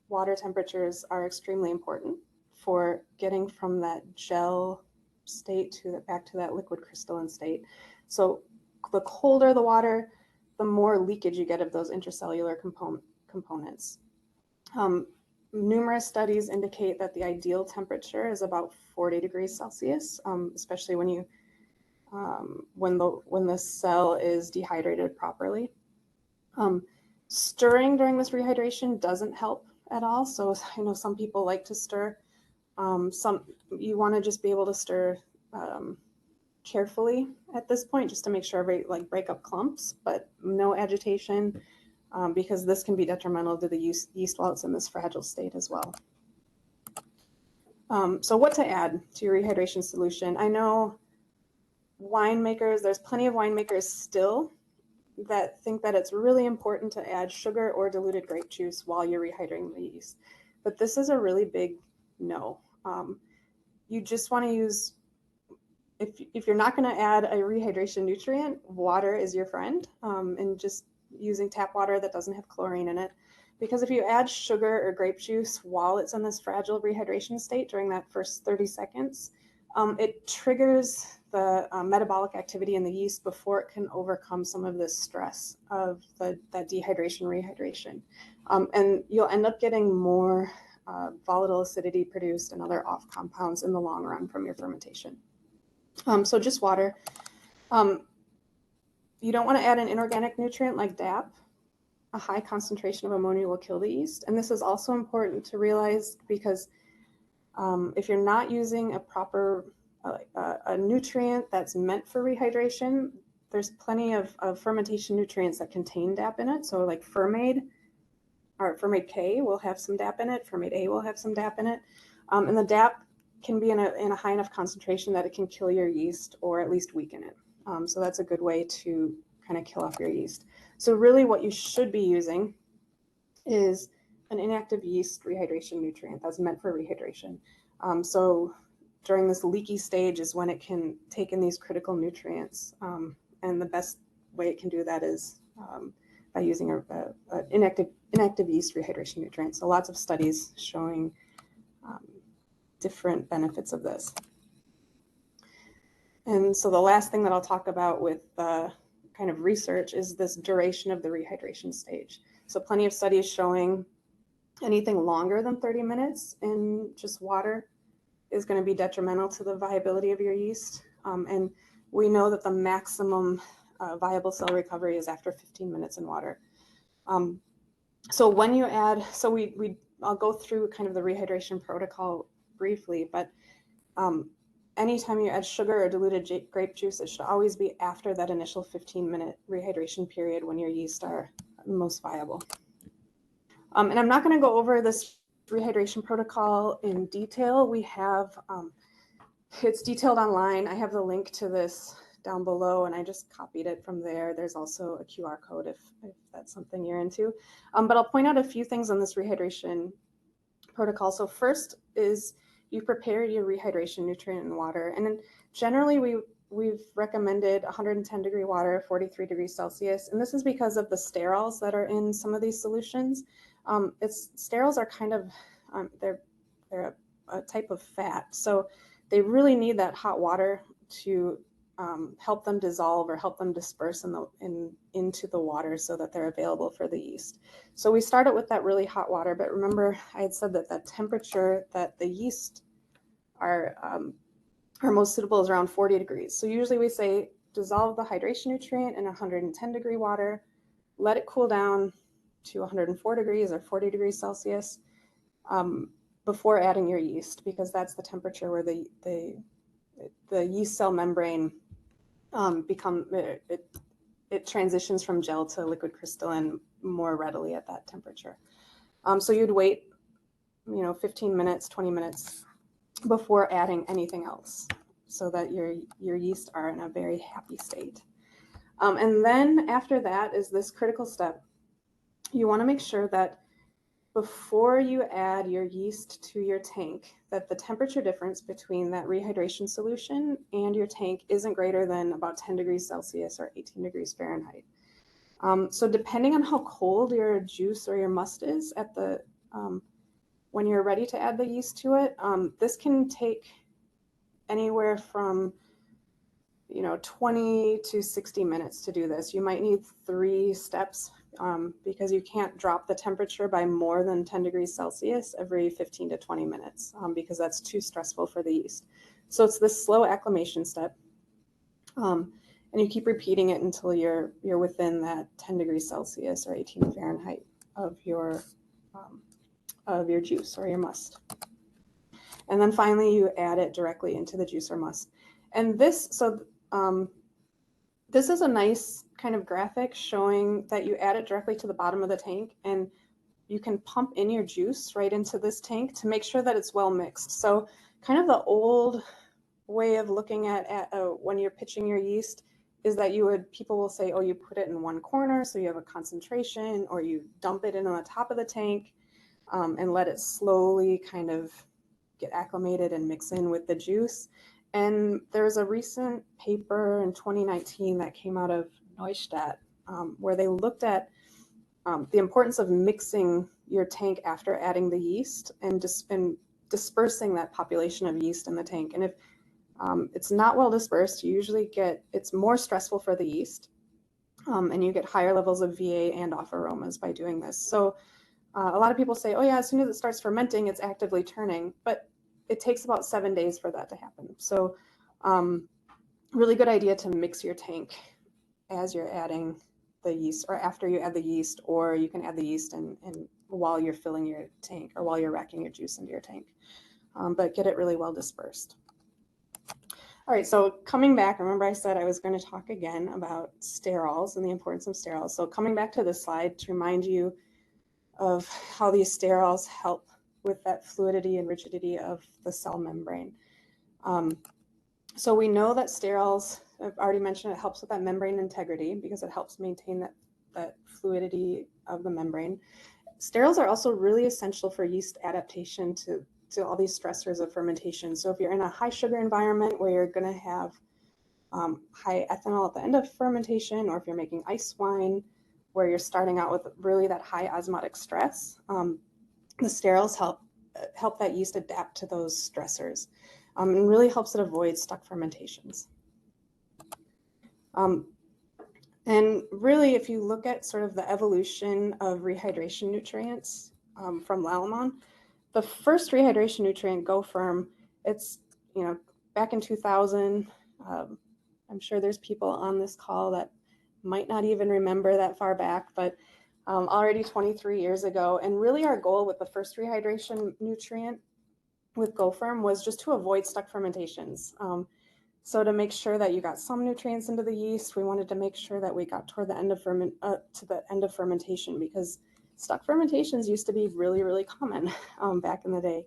water temperatures are extremely important for getting from that gel state to back to that liquid crystalline state. So the colder the water, the more leakage you get of those intracellular components. Numerous studies indicate that the ideal temperature is about 40 degrees Celsius, especially when you when the cell is dehydrated properly. Stirring during this rehydration doesn't help at all. So I know some people like to stir. You want to just be able to stir carefully at this point, just to make sure break up clumps, but no agitation, because this can be detrimental to the yeast while it's in this fragile state as well. So what to add to your rehydration solution? I know winemakers, there's plenty of winemakers still that think that it's really important to add sugar or diluted grape juice while you're rehydrating the yeast. But this is a really big no. You just want to use, if you're not going to add a rehydration nutrient, water is your friend, and just using tap water that doesn't have chlorine in it. Because if you add sugar or grape juice while it's in this fragile rehydration state during that first 30 seconds, it triggers the metabolic activity in the yeast before it can overcome some of this stress of that dehydration, rehydration. And you'll end up getting more volatile acidity produced and other off compounds in the long run from your fermentation. So just water. You don't want to add an inorganic nutrient like DAP. A high concentration of ammonia will kill the yeast. And this is also important to realize, because if you're not using a proper a nutrient that's meant for rehydration, there's plenty of fermentation nutrients that contain DAP in it. So like Fermade, or Fermade K will have some DAP in it. Fermade A will have some DAP in it. And the DAP can be in a high enough concentration that it can kill your yeast or at least weaken it. So that's a good way to kind of kill off your yeast. So really what you should be using is an inactive yeast rehydration nutrient that's meant for rehydration. So during this leaky stage is when it can take in these critical nutrients. And the best way it can do that is by using an inactive yeast rehydration nutrient. So lots of studies showing different benefits of this. And so the last thing that I'll talk about with kind of research is this duration of the rehydration stage. So plenty of studies showing anything longer than 30 minutes in just water is going to be detrimental to the viability of your yeast. And we know that the maximum viable cell recovery is after 15 minutes in water. So when you add, so I'll go through kind of the rehydration protocol briefly, but anytime you add sugar or diluted grape juice, it should always be after that initial 15-minute rehydration period when your yeast are most viable. And I'm not going to go over this rehydration protocol in detail. We have, it's detailed online. I have the link to this down below, and I just copied it from there. There's also a QR code if that's something you're into. But I'll point out a few things on this rehydration protocol. So first is you prepare your rehydration nutrient in water. And then generally we've recommended 110-degree water, 43 degrees Celsius. And this is because of the sterols that are in some of these solutions. Sterols are kind of, they're a type of fat. So they really need that hot water to help them dissolve or help them disperse into the water so that they're available for the yeast. So we started with that really hot water, but remember I had said that the temperature that the yeast are most suitable is around 40 degrees. So usually we say dissolve the hydration nutrient in 110-degree water, let it cool down to 104 degrees or 40 degrees Celsius before adding your yeast, because that's the temperature where the yeast cell membrane it transitions from gel to liquid crystalline more readily at that temperature. So you'd wait, 15 minutes, 20 minutes before adding anything else so that your yeast are in a very happy state. And then after that is this critical step. You want to make sure that before you add your yeast to your tank, that the temperature difference between that rehydration solution and your tank isn't greater than about 10 degrees Celsius or 18 degrees Fahrenheit. So depending on how cold your juice or your must is at the when you're ready to add the yeast to it, this can take anywhere from 20 to 60 minutes to do this. You might need 3 steps because you can't drop the temperature by more than 10 degrees Celsius every 15 to 20 minutes because that's too stressful for the yeast. So it's this slow acclimation step. And you keep repeating it until you're within that 10 degrees Celsius or 18 Fahrenheit of your juice or your must. And then finally you add it directly into the juice or must. And this is a nice kind of graphic showing that you add it directly to the bottom of the tank, and you can pump in your juice right into this tank to make sure that it's well mixed. So kind of the old way of looking at when you're pitching your yeast is that people will say, oh, you put it in one corner so you have a concentration, or you dump it in on the top of the tank and let it slowly kind of get acclimated and mix in with the juice. And there's a recent paper in 2019 that came out of Neustadt where they looked at the importance of mixing your tank after adding the yeast and dispersing that population of yeast in the tank. And if it's not well dispersed, you usually it's more stressful for the yeast and you get higher levels of VA and off aromas by doing this. So a lot of people say, oh yeah, as soon as it starts fermenting, it's actively turning, but it takes about 7 days for that to happen. So really good idea to mix your tank as you're adding the yeast or after you add the yeast, or you can add the yeast and while you're filling your tank or while you're racking your juice into your tank, but get it really well dispersed. All right, so coming back, remember I said I was going to talk again about sterols and the importance of sterols. So coming back to this slide to remind you of how these sterols help with that fluidity and rigidity of the cell membrane. So we know that sterols, I've already mentioned, it helps with that membrane integrity because it helps maintain that fluidity of the membrane. Sterols are also really essential for yeast adaptation to all these stressors of fermentation. So if you're in a high sugar environment where you're going to have high ethanol at the end of fermentation, or if you're making ice wine where you're starting out with really that high osmotic stress, the sterols help that yeast adapt to those stressors and really helps it avoid stuck fermentations. And really, if you look at sort of the evolution of rehydration nutrients from Lallemand, the first rehydration nutrient, GoFerm, it's, back in 2000, I'm sure there's people on this call that might not even remember that far back, but already 23 years ago. And really our goal with the first rehydration nutrient with GoFerm was just to avoid stuck fermentations. So to make sure that you got some nutrients into the yeast, we wanted to make sure that we got toward the end of fermentation, because stuck fermentations used to be really, really common back in the day.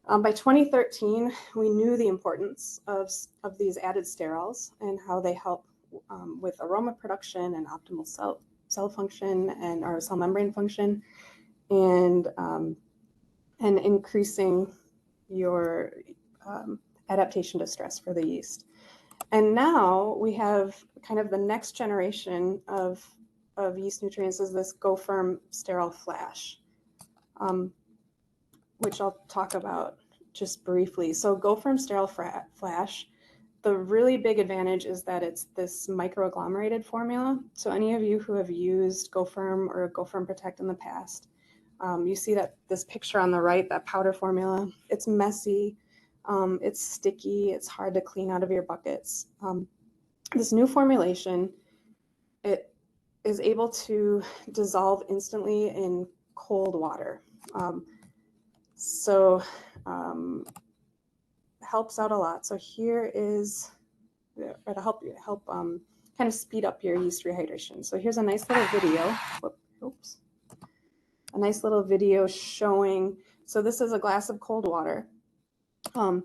By 2013, we knew the importance of these added sterols and how they help with aroma production and optimal cell function and our cell membrane function, and increasing your adaptation to stress for the yeast. And now we have kind of the next generation of yeast nutrients is this GoFerm Sterol Flash, which I'll talk about just briefly. So GoFerm Sterol Flash, the really big advantage is that it's this microagglomerated formula. So any of you who have used GoFerm or GoFerm Protect in the past, you see that this picture on the right, that powder formula, it's messy, it's sticky, it's hard to clean out of your buckets. This new formulation, it is able to dissolve instantly in cold water. Helps out a lot. So here is, to help kind of speed up your yeast rehydration. So here's a nice little video. Oops. A nice little video showing, so this is a glass of cold water. Why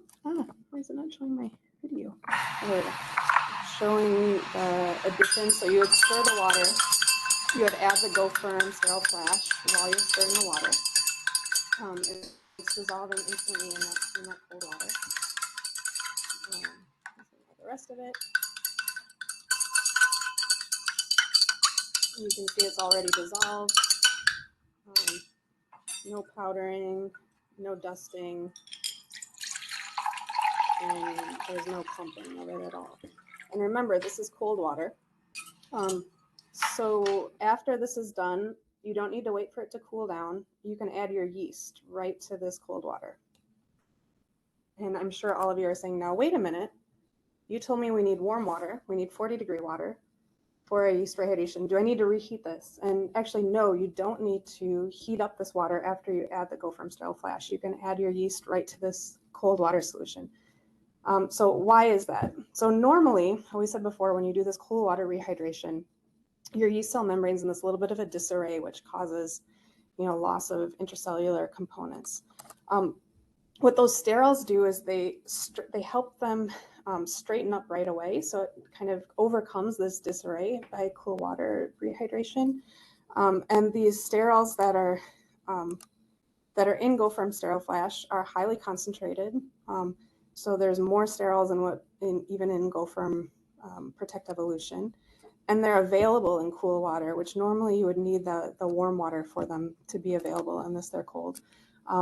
is it not showing my video? There we go. Showing the addition. So you would stir the water. You would add the GoFerm Sterol Flash while you're stirring the water. It's dissolving instantly in that cold water. The rest of it. You can see it's already dissolved. No powdering, no dusting, and there's no clumping of it at all. And remember, this is cold water. So after this is done, you don't need to wait for it to cool down. You can add your yeast right to this cold water. And I'm sure all of you are saying, now, wait a minute. You told me we need warm water. We need 40-degree water for a yeast rehydration. Do I need to reheat this? And actually, no, you don't need to heat up this water after you add the GoFerm Sterol Flash. You can add your yeast right to this cold water solution. So why is that? So normally, how we said before, when you do this cold water rehydration, your yeast cell membrane's in this little bit of a disarray, which causes, loss of intracellular components. What those sterols do is they help them straighten up right away. So it kind of overcomes this disarray by cool water rehydration. And these sterols that are in GoFerm Sterol Flash are highly concentrated. So there's more sterols than even in GoFerm Protect Evolution. And they're available in cool water, which normally you would need the warm water for them to be available unless they're cold.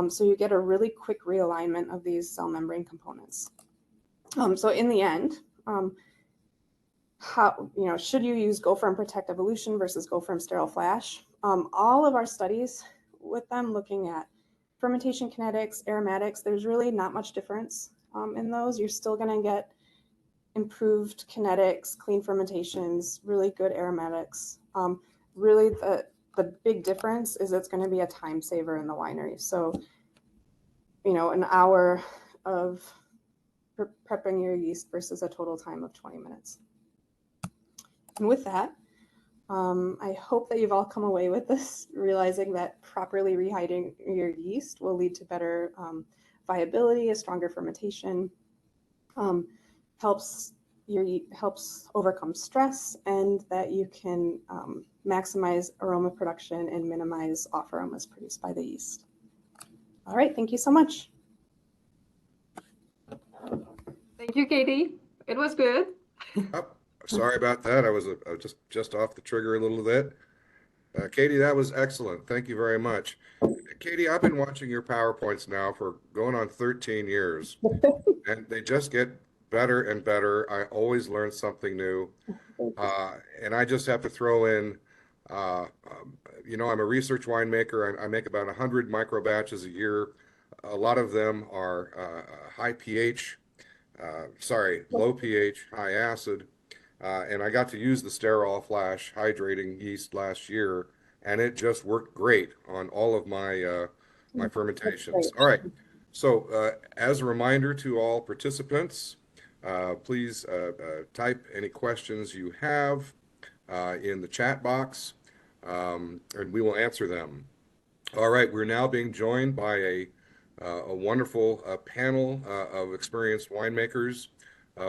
So you get a really quick realignment of these cell membrane components. So in the end, should you use GoFerm Protect Evolution versus GoFerm Sterol Flash? All of our studies with them looking at fermentation kinetics, aromatics, there's really not much difference in those. You're still going to get improved kinetics, clean fermentations, really good aromatics. Really the big difference is it's going to be a time saver in the winery. So, an hour of prepping your yeast versus a total time of 20 minutes. And with that, I hope that you've all come away with this, realizing that properly rehydrating your yeast will lead to better viability, a stronger fermentation, helps overcome stress, and that you can maximize aroma production and minimize off aromas produced by the yeast. All right, thank you so much. Thank you, Katie. It was good. Oh, sorry about that. I was just off the trigger a little bit. Katie, that was excellent. Thank you very much. Katie, I've been watching your PowerPoints now for going on 13 years, and they just get better and better. I always learn something new. And I just have to throw in, I'm a research winemaker. I make about 100 micro batches a year. A lot of them are high pH, low pH, high acid. And I got to use the Sterol Flash hydrating yeast last year, and it just worked great on all of my fermentations. All right. So, as a reminder to all participants, please type any questions you have in the chat box, and we will answer them. All right, we're now being joined by a wonderful panel of experienced winemakers.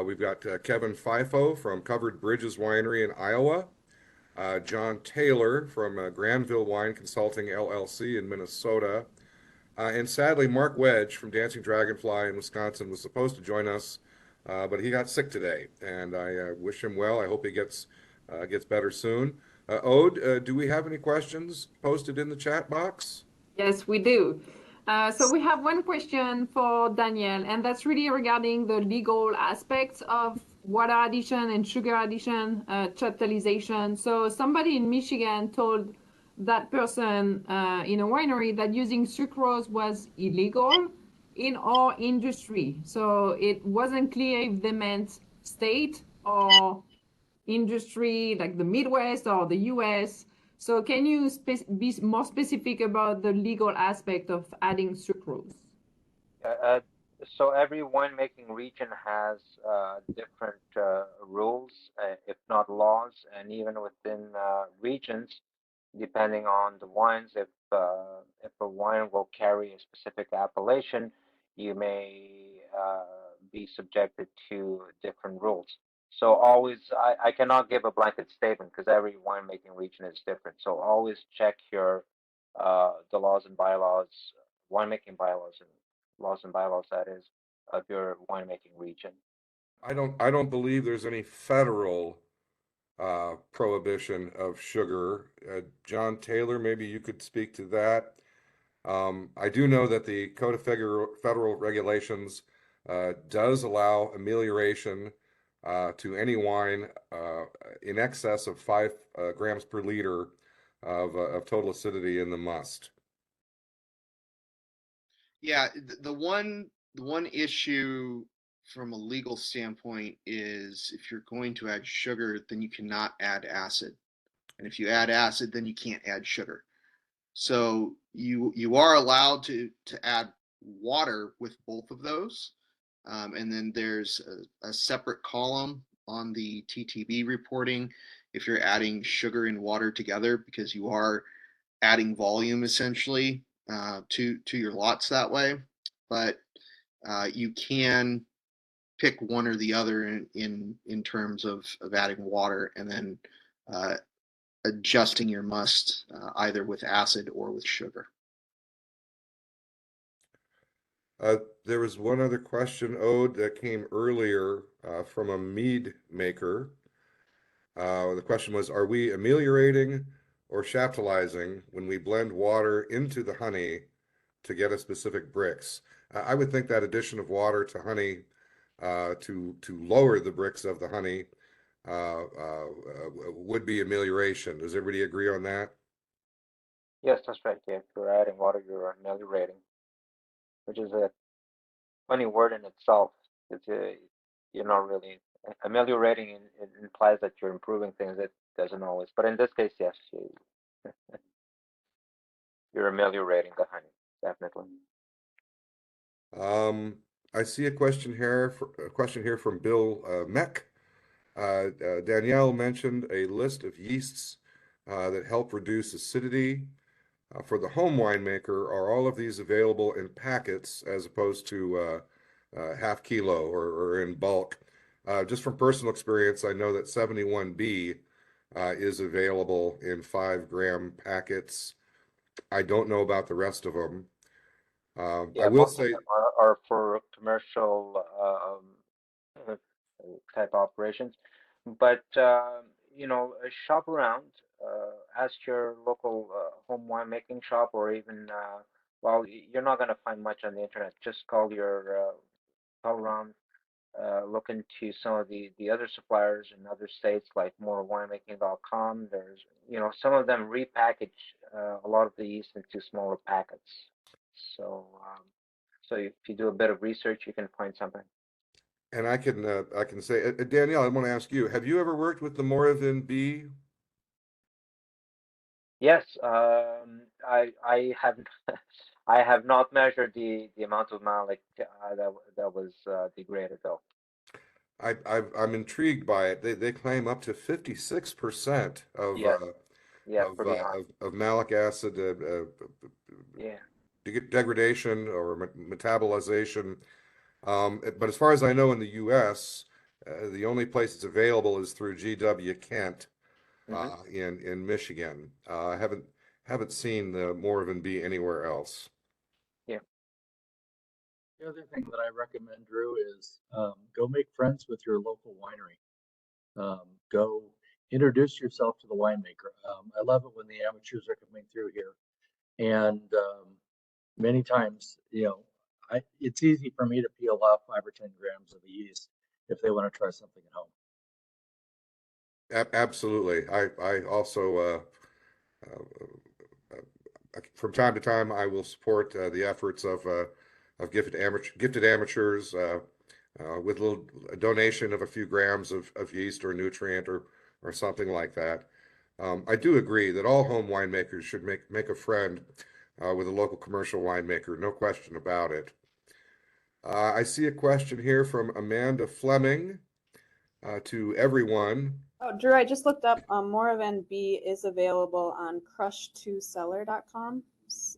We've got Kevin Fifo from covered Bridges Winery in Iowa, John Taylor from Granville Wine Consulting LLC in Minnesota, and sadly, Mark Wedge from Dancing Dragonfly in Wisconsin was supposed to join us, but he got sick today, and I wish him well. I hope he gets better soon. Ode, do we have any questions posted in the chat box? Yes, we do. So we have one question for Daniel, and that's really regarding the legal aspects of water addition and sugar addition, chaptalization. So somebody in Michigan told that person in a winery that using sucrose was illegal in our industry. So it wasn't clear if they meant state or industry, like the Midwest or the US. So can you be more specific about the legal aspect of adding sucrose? So every winemaking region has different rules, if not laws, and even within regions, depending on the wines, if a wine will carry a specific appellation, you may be subjected to different rules. So always, I cannot give a blanket statement because every winemaking region is different. So always check your the laws and bylaws, winemaking bylaws and laws and bylaws, that is, of your winemaking region. I don't believe there's any federal prohibition of sugar. John Taylor, maybe you could speak to that. I do know that the Code of Federal Regulations does allow amelioration to any wine in excess of 5 grams per liter of total acidity in the must. Yeah, the one issue from a legal standpoint is if you're going to add sugar, then you cannot add acid. And if you add acid, then you can't add sugar. So you are allowed to add water with both of those. And then there's a separate column on the TTB reporting if you're adding sugar and water together, because you are adding volume essentially to your lots that way. But you can pick one or the other in terms of adding water and then adjusting your must either with acid or with sugar. There was one other question, Ode, that came earlier from a mead maker. The question was, are we ameliorating or chaptalizing when we blend water into the honey to get a specific Brix? I would think that addition of water to honey to lower the Brix of the honey would be amelioration. Does everybody agree on that? Yes, that's right. Yeah, if you're adding water, you're ameliorating, which is a funny word in itself. It's you're not really ameliorating. It implies that you're improving things. It doesn't always, but in this case, yes, you're ameliorating the honey, definitely. I see a question here from Bill Meck. Danielle mentioned a list of yeasts that help reduce acidity. For the home winemaker, are all of these available in packets as opposed to half kilo or in bulk? Just from personal experience, I know that 71B is available in 5-gram packets. I don't know about the rest of them. Yeah, I will most of say them are for commercial type operations, but shop around, ask your local home winemaking shop, or even well, you're not going to find much on the internet. Just call around look into some of the other suppliers in other states like morewinemaking.com. There's, some of them repackage a lot of the yeast into smaller packets. So, so if you do a bit of research, you can find something. And I can say, Danielle, I want to ask you, have you ever worked with the Moravin B? Yes, I have I have not measured the amount of malic that was degraded though. I'm intrigued by it. They claim up to 56% Yes, yeah, pretty high. of malic acid Yeah. degradation or metabolization. But as far as I know, in the U.S., the only place it's available is through G.W. Kent in Michigan. I haven't seen the Moravin B anywhere else. Yeah. The other thing that I recommend, Drew, is go make friends with your local winery. Go introduce yourself to the winemaker. I love it when the amateurs are coming through here, and many times, it's easy for me to peel off 5 or 10 grams of the yeast if they want to try something at home. Absolutely. I also from time to time I will support the efforts of gifted amateurs with a little donation of a few grams of yeast or nutrient or something like that. I do agree that all home winemakers should make a friend with a local commercial winemaker, no question about it. I see a question here from Amanda Fleming to everyone. Oh, Drew, I just looked up. Moravin B is available on crush2seller.com.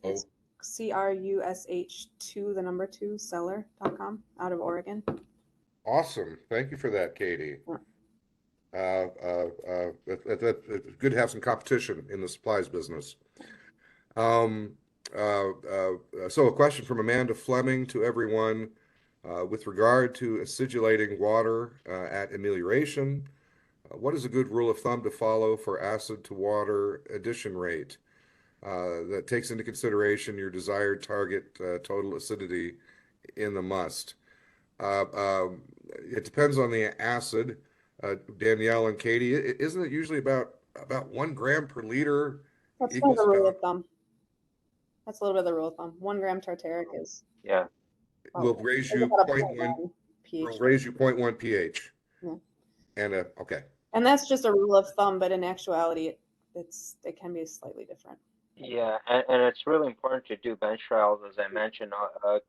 It's CRUSH2, the number 2, seller.com, out of Oregon. Awesome. Thank you for that, Katie. It's good to have some competition in the supplies business. So a question from Amanda Fleming to everyone with regard to acidulating water at amelioration. What is a good rule of thumb to follow for acid to water addition rate that takes into consideration your desired target total acidity in the must? It depends on the acid. Danielle and Katie, isn't it usually about 1 gram per liter? That's kind of the rule of thumb. That's a little bit of the rule of thumb. 1 gram tartaric is will raise you 0.1 pH. Will raise you 0.1 pH. Yeah. And okay. And that's just a rule of thumb, but in actuality, it can be slightly different. Yeah, and it's really important to do bench trials, as I mentioned,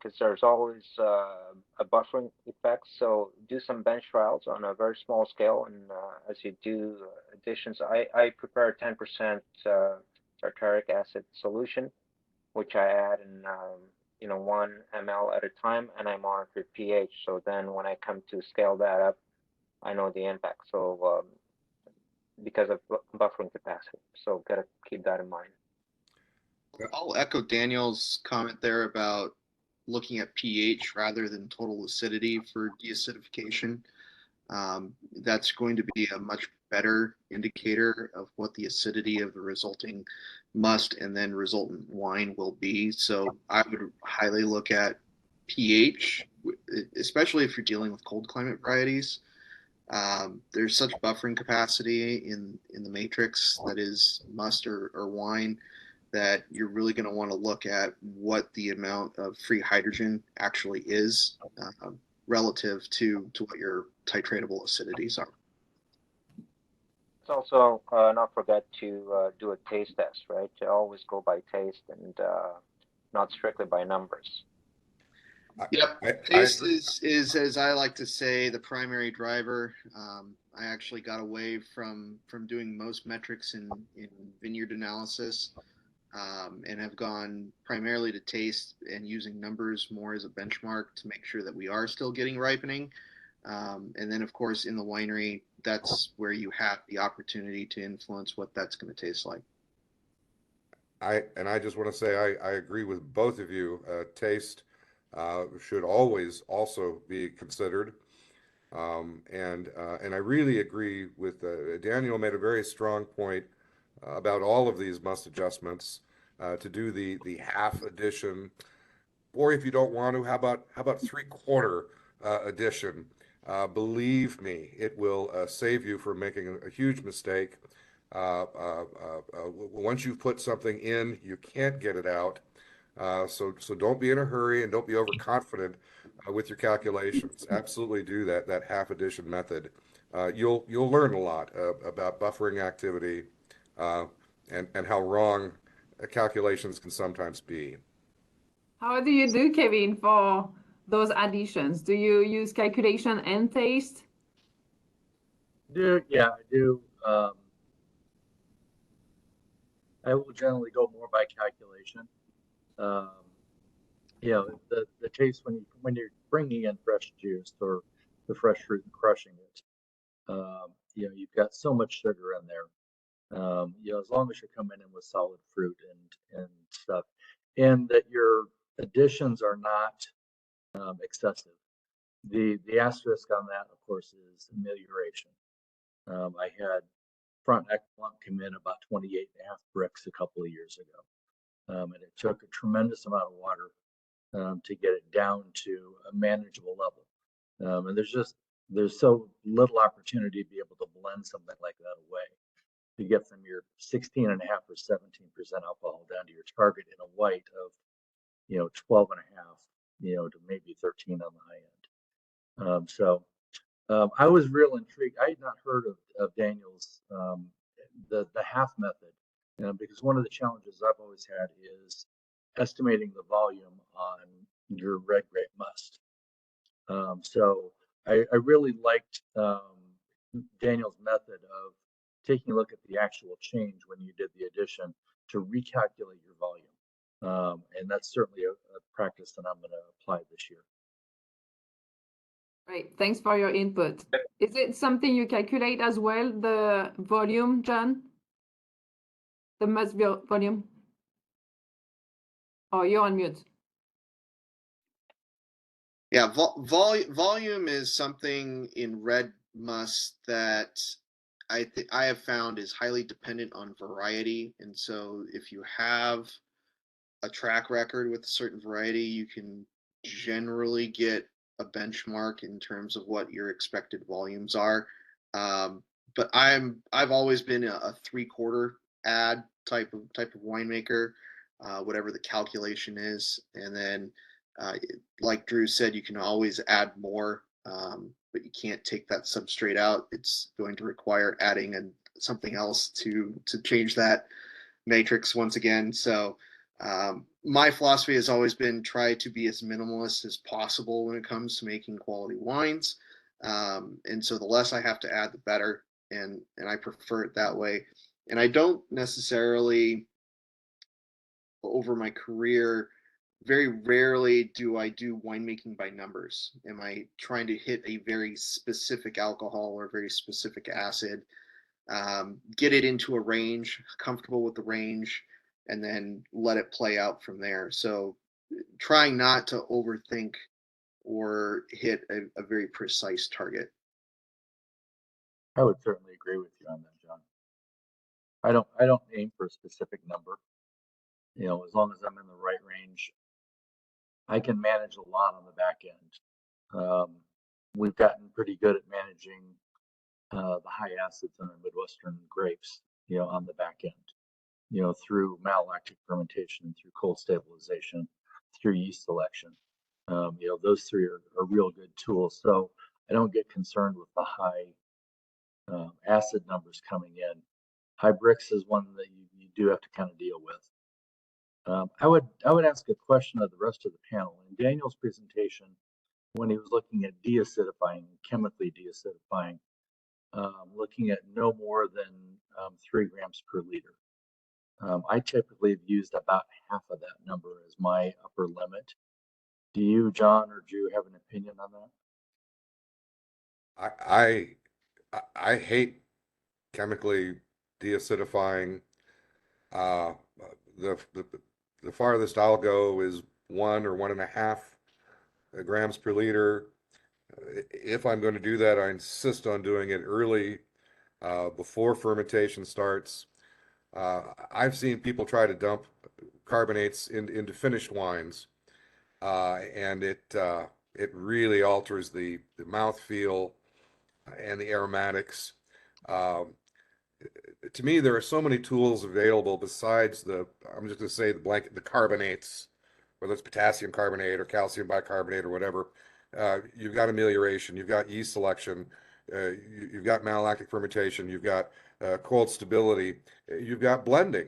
because there's always a buffering effect. So do some bench trials on a very small scale, and as you do additions, I prepare 10% tartaric acid solution, which I add in 1 ml at a time, and I monitor pH. So then when I come to scale that up, I know the impact. So because of buffering capacity, so gotta keep that in mind. I'll echo Daniel's comment there about looking at pH rather than total acidity for deacidification. That's going to be a much better indicator of what the acidity of the resulting must and then resultant wine will be. So I would highly look at pH, especially if you're dealing with cold climate varieties. There's such buffering capacity in the matrix that is must or wine, that you're really going to want to look at what the amount of free hydrogen actually is relative to what your titratable acidities are. Let's also not forget to do a taste test, right? To always go by taste and not strictly by numbers. Yep, taste is, as I like to say, the primary driver. I actually got away from doing most metrics in vineyard analysis. And have gone primarily to taste and using numbers more as a benchmark to make sure that we are still getting ripening. And then, of course, in the winery, that's where you have the opportunity to influence what that's going to taste like. I just want to say I agree with both of you. Taste should always also be considered. And I really agree with Daniel made a very strong point about all of these must adjustments to do the half addition, or if you don't want to, how about 3/4 addition? believe me, it will save you from making a huge mistake. Once you've put something in, you can't get it out. So don't be in a hurry and don't be overconfident with your calculations. Absolutely do that half addition method. You'll learn a lot about buffering activity and how wrong calculations can sometimes be. How do you do, Kevin, for those additions? Do you use calculation and taste? Yeah, I do. I will generally go more by calculation. You know, the taste when you're bringing in fresh juice or the fresh fruit and crushing it, you know, you've got so much sugar in there. You know, as long as you're coming in with solid fruit and stuff, and that your additions are not excessive. The asterisk on that, of course, is amelioration. I had front neck lump come in about 28.5 bricks a couple of years ago, and it took a tremendous amount of water to get it down to a manageable level. And there's so little opportunity to be able to blend something like that away to get from your 16.5 or 17% alcohol down to your target in a white of, you know, 12.5, you know, to maybe 13 on the high end. I was real intrigued. I had not heard of Daniel's the half method, you know, because one of the challenges I've always had is estimating the volume on your red grape must. So I really liked Daniel's method of taking a look at the actual change when you did the addition to recalculate your volume. And that's certainly a practice that I'm going to apply this year. Great, thanks for your input. Is it something you calculate as well, the volume, John? The must volume? Oh, you're on mute. Yeah, volume is something in red must that I have found is highly dependent on variety. And so if you have a track record with a certain variety, you can generally get a benchmark in terms of what your expected volumes are. But I've always been a 3/4 add type of winemaker, whatever the calculation is, and then like Drew said, you can always add more, but you can't take that substrate out. It's going to require adding something else to change that matrix once again. So my philosophy has always been try to be as minimalist as possible when it comes to making quality wines. And so the less I have to add, the better. And I prefer it that way. And I don't necessarily, over my career, very rarely do I do winemaking by numbers. Am I trying to hit a very specific alcohol or very specific acid, get it into a range, comfortable with the range, and then let it play out from there. So trying not to overthink or hit a very precise target. I would certainly agree with you on that, John. I don't aim for a specific number. You know, as long as I'm in the right range, I can manage a lot on the back end. We've gotten pretty good at managing the high acids in our Midwestern grapes, you know, on the back end, you know, through malolactic fermentation, through cold stabilization, through yeast selection. You know, those three are real good tools. So I don't get concerned with the high acid numbers coming in. High bricks is one that you do have to kind of deal with. I would ask a question of the rest of the panel. In Daniel's presentation, when he was looking at deacidifying, chemically deacidifying, looking at no more than 3 grams per liter. I typically have used about half of that number as my upper limit. Do you, John, or do you have an opinion on that? I hate chemically deacidifying. The farthest I'll go is 1 or 1.5 grams per liter. If I'm going to do that, I insist on doing it early, before fermentation starts. I've seen people try to dump carbonates into finished wines, and it really alters the mouthfeel and the aromatics. Um, to me, there are so many tools available besides I'm just going to say the carbonates, whether it's potassium carbonate or calcium bicarbonate or whatever. You've got amelioration, you've got yeast selection, you've got malolactic fermentation, you've got cold stability, you've got blending.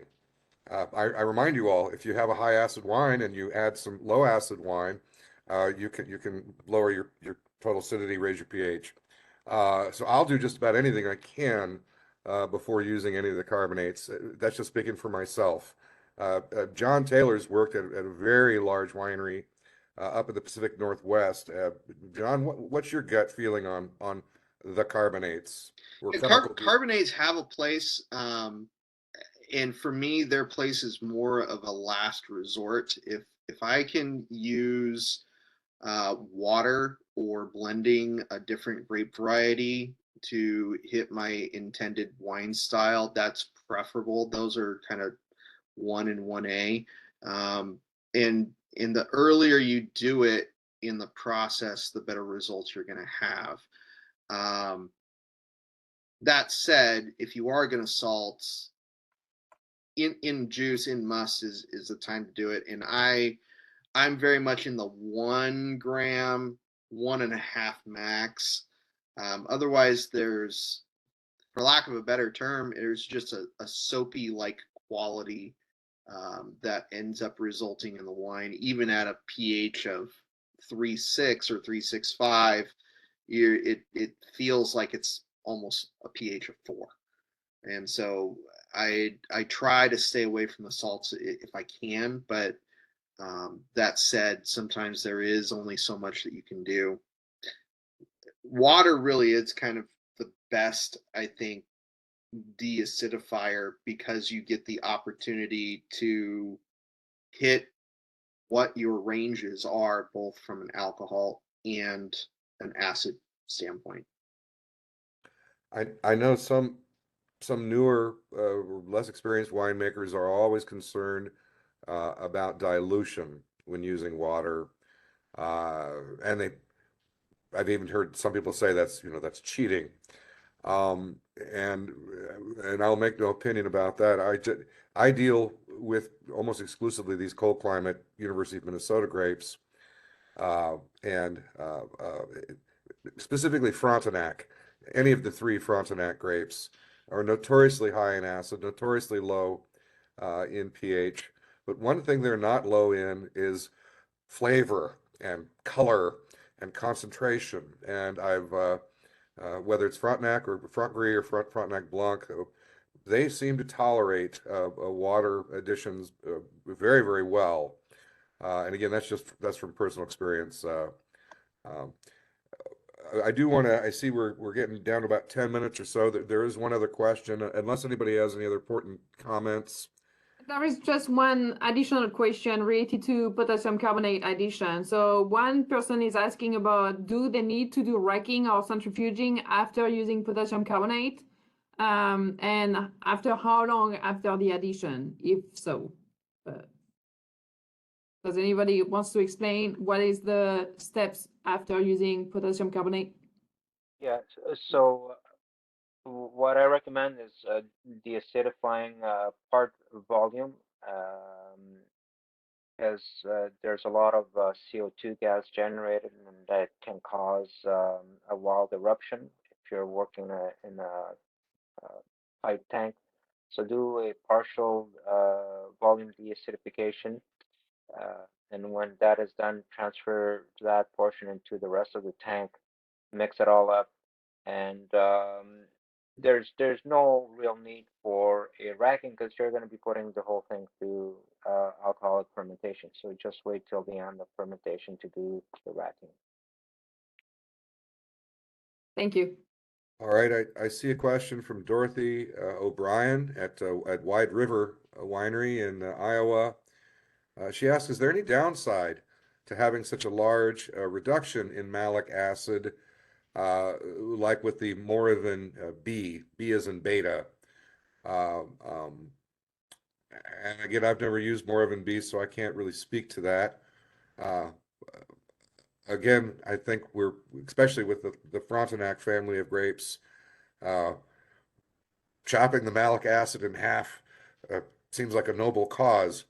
I remind you all, if you have a high acid wine and you add some low acid wine, you can lower your total acidity, raise your pH. So I'll do just about anything I can before using any of the carbonates. That's just speaking for myself. John Taylor's worked at a very large winery up in the Pacific Northwest. John, what's your gut feeling on the carbonates? Or Carbonates have a place. And for me, their place is more of a last resort. If I can use water or blending a different grape variety to hit my intended wine style, that's preferable. Those are kind of 1 and 1A. And the earlier you do it in the process, the better results you're going to have. That said, if you are going to salt, in juice, in must is the time to do it. And I'm very much in the 1 gram, 1.5 max. Otherwise, there's, for lack of a better term, there's just a soapy like quality that ends up resulting in the wine, even at a pH of 3.6 or 3.65. It feels like it's almost a pH of 4. And so I try to stay away from the salts if I can, but that said, sometimes there is only so much that you can do. Water really is kind of the best, I think, deacidifier, because you get the opportunity to hit what your ranges are, both from an alcohol and an acid standpoint. I know some newer, less experienced winemakers are always concerned about dilution when using water, and I've even heard some people say that's cheating, and I'll make no opinion about that. I deal with almost exclusively these cold climate University of Minnesota grapes, and specifically Frontenac. Any of the 3 Frontenac grapes are notoriously high in acid, notoriously low in pH. But one thing they're not low in is flavor and color and concentration. And I've whether it's Frontenac or Front Gris or Frontenac Blanc, they seem to tolerate water additions very, very well. And again, that's from personal experience. Um, I see we're getting down to about 10 minutes or so. There is one other question, unless anybody has any other important comments. There is just one additional question related to potassium carbonate addition. So one person is asking about, do they need to do racking or centrifuging after using potassium carbonate? And after how long after the addition, if so? Does anybody wants to explain what is the steps after using potassium carbonate? Yeah, so what I recommend is deacidifying part volume, as there's a lot of CO2 gas generated, and that can cause a wild eruption if you're working in a pipe tank. So do a partial volume deacidification, and when that is done, transfer that portion into the rest of the tank, mix it all up, and there's no real need for a racking, because you're going to be putting the whole thing through alcoholic fermentation. So just wait till the end of fermentation to do the racking. Thank you. All right, I see a question from Dorothy O'Brien at Wide River Winery in Iowa. She asks, is there any downside to having such a large reduction in malic acid, like with the Moravian B as in beta? And again, I've never used Moravian B, so I can't really speak to that. again, I think we're, especially with the Frontenac family of grapes, uh, chopping the malic acid in half seems like a noble cause.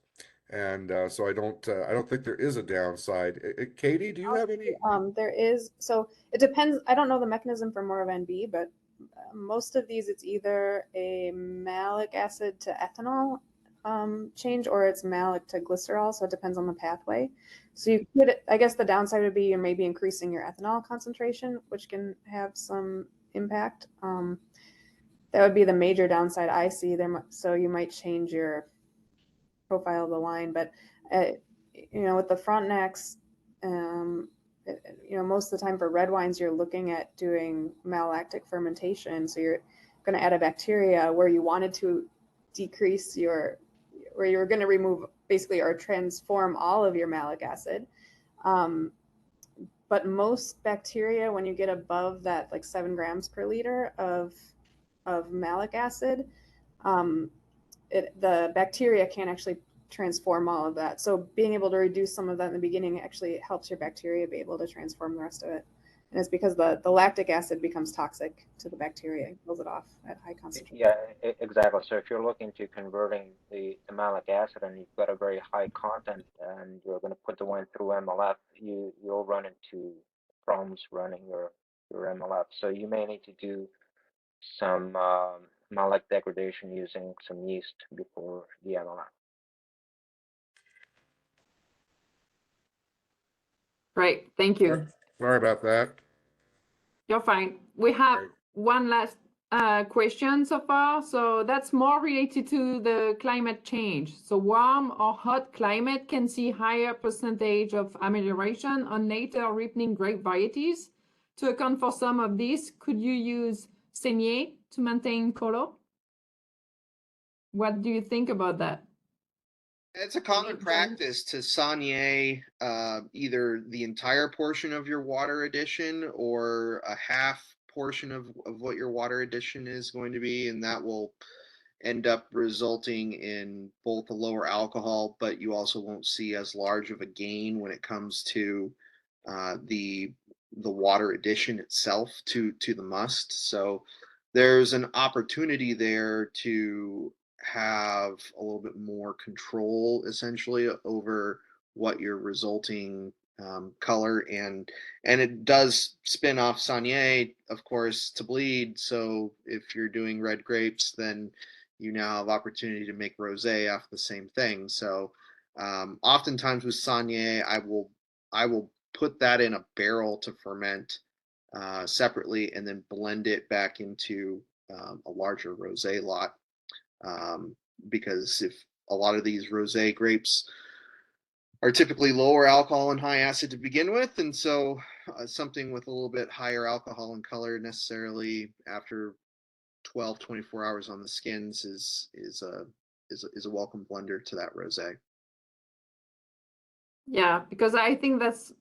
And so I don't think there is a downside. Katie, do you have any? There is, so it depends. I don't know the mechanism for Moravan B, but most of these, it's either a malic acid to ethanol change, or it's malic to glycerol. So it depends on the pathway. So you could, I guess the downside would be you're maybe increasing your ethanol concentration, which can have some impact. That would be the major downside I see there. So you might change your profile of the wine, but with the Frontenacs, most of the time for red wines, you're looking at doing malolactic fermentation. So you're going to add a bacteria where you wanted to decrease where you're going to remove basically or transform all of your malic acid. But most bacteria, when you get above that like 7 grams per liter of malic acid, the bacteria can't actually transform all of that. So being able to reduce some of that in the beginning actually helps your bacteria be able to transform the rest of it. And it's because the lactic acid becomes toxic to the bacteria and kills it off at high concentration. Yeah, exactly. So if you're looking to converting the malic acid and you've got a very high content and you're going to put the wine through MLF, you'll run into problems running your MLF. So you may need to do some malic degradation using some yeast before the MLF. Great, thank you. Sorry about that. You're fine. We have Right. one last question so far. So that's more related to the climate change. So warm or hot climate can see higher percentage of amelioration on later ripening grape varieties. To account for some of this, could you use saignée to maintain color? What do you think about that? It's a common practice to saigner either the entire portion of your water addition or a half portion of what your water addition is going to be, and that will end up resulting in both a lower alcohol, but you also won't see as large of a gain when it comes to the water addition itself to the must. So there's an opportunity there to have a little bit more control essentially over what your resulting color and it does spin off Saunier, of course, to bleed. So if you're doing red grapes, then you now have opportunity to make rosé off the same thing. So oftentimes with Saunier, I will put that in a barrel to ferment separately and then blend it back into a larger rosé lot. Because if a lot of these rosé grapes are typically lower alcohol and high acid to begin with, and so something with a little bit higher alcohol and color necessarily after 12, 24 hours on the skins is a welcome blender to that rosé. Yeah, because I think that's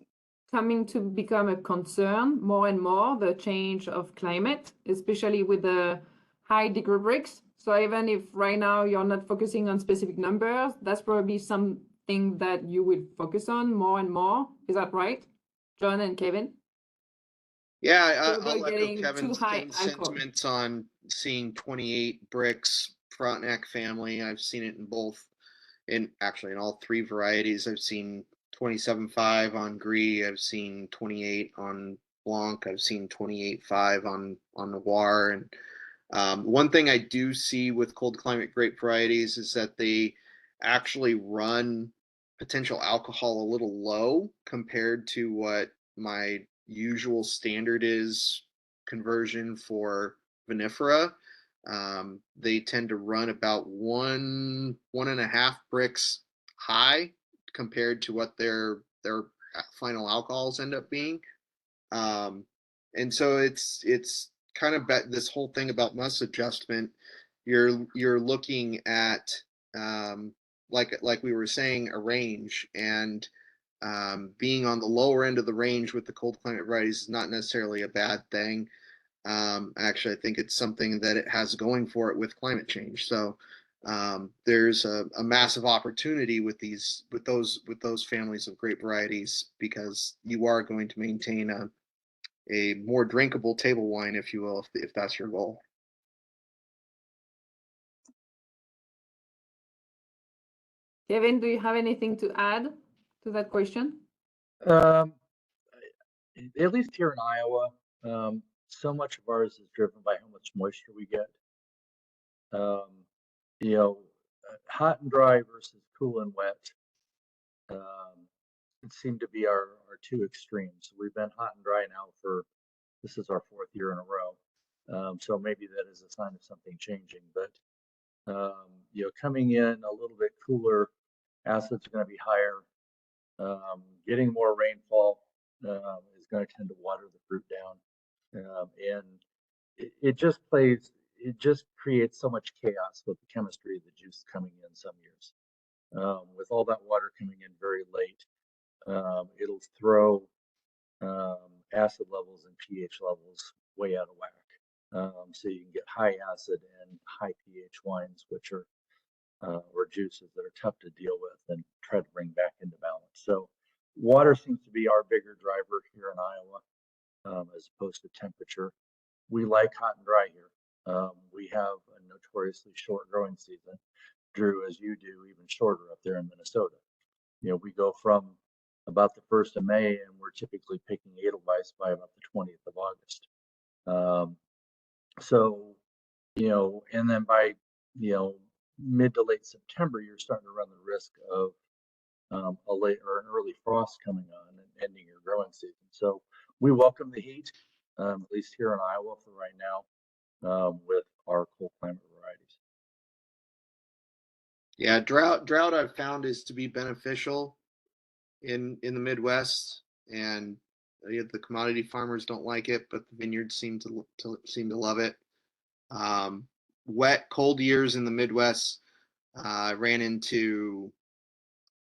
coming to become a concern more and more, the change of climate, especially with the high degree bricks. So even if right now you're not focusing on specific numbers, that's probably something that you will focus on more and more. Is that right, John and Kevin? Yeah, To I'll avoid echo getting Kevin's too high alcohol. sentiments on seeing 28 bricks Frontenac family. I've seen it in both, in all 3 varieties. I've seen 27.5 on Gris. I've seen 28 on Blanc. I've seen 28.5 on Noir. And one thing I do see with cold climate grape varieties is that they actually run potential alcohol a little low compared to what my usual standard is conversion for vinifera. They tend to run about 1.5 bricks high compared to what their final alcohols end up being. And so it's kind of this whole thing about must adjustment. You're looking at like we were saying, a range, and being on the lower end of the range with the cold climate varieties is not necessarily a bad thing. Actually, I think it's something that it has going for it with climate change. So there's a massive opportunity with those families of grape varieties, because you are going to maintain a more drinkable table wine, if you will, if that's your goal. Kevin, do you have anything to add to that question? At least here in Iowa, so much of ours is driven by how much moisture we get. You know, hot and dry versus cool and wet. It seemed to be our two extremes. We've been hot and dry now this is our 4th year in a row. So maybe that is a sign of something changing, but you know, coming in a little bit cooler, acids are going to be higher. Getting more rainfall is going to tend to water the fruit down, and it just creates so much chaos with the chemistry of the juice coming in some years. With all that water coming in very late, it'll throw acid levels and pH levels way out of whack. So you can get high acid and high pH wines, which are or juices that are tough to deal with and try to bring back into balance. So water seems to be our bigger driver here in Iowa, as opposed to temperature. We like hot and dry here. We have a notoriously short growing season. Drew, as you do, even shorter up there in Minnesota. You know, we go from about the 1st of May, and we're typically picking Edelweiss by about the 20th of August. So, you know, and then by, you know, mid to late September, you're starting to run the risk of a late or an early frost coming on and ending your growing season. So we welcome the heat, at least here in Iowa for right now, with our cold climate varieties. Yeah, drought I've found is to be beneficial in the Midwest, and the commodity farmers don't like it, but the vineyards seem to love it. Wet, cold years in the Midwest, I ran into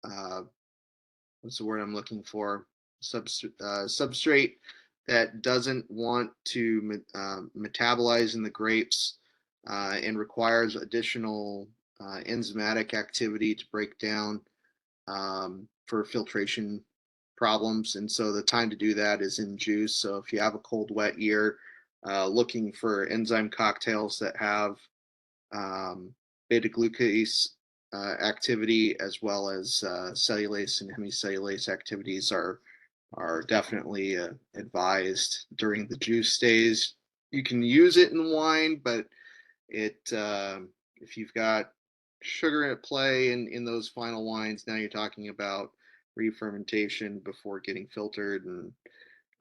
what's the word I'm looking for? Substrate that doesn't want to metabolize in the grapes and requires additional enzymatic activity to break down for filtration problems. And so the time to do that is in juice. So if you have a cold, wet year, looking for enzyme cocktails that have beta glucose activity, as well as cellulase and hemicellulase activities, are definitely advised during the juice stage. You can use it in wine, but if you've got sugar at play in those final wines, now you're talking about re-fermentation before getting filtered, and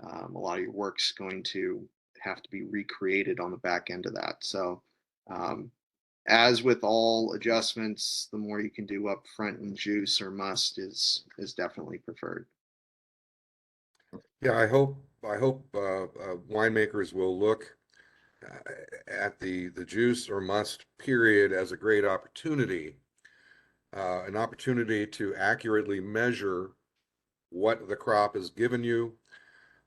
a lot of your work's going to have to be recreated on the back end of that. So as with all adjustments, the more you can do up front in juice or must is definitely preferred. Yeah, I hope winemakers will look at the juice or must period as a great opportunity, an opportunity to accurately measure what the crop has given you,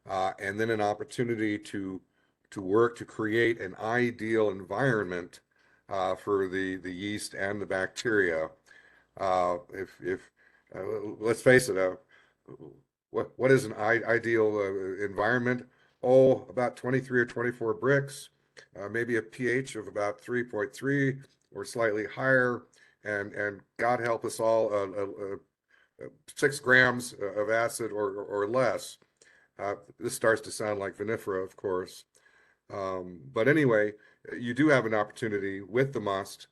and then an opportunity to work to create an ideal environment for the yeast and the bacteria. If let's face it, what is an ideal environment? Oh, about 23 or 24 Brix, maybe a pH of about 3.3 or slightly higher, and God help us all, 6 grams of acid or less. This starts to sound like vinifera, of course. But anyway, you do have an opportunity with the must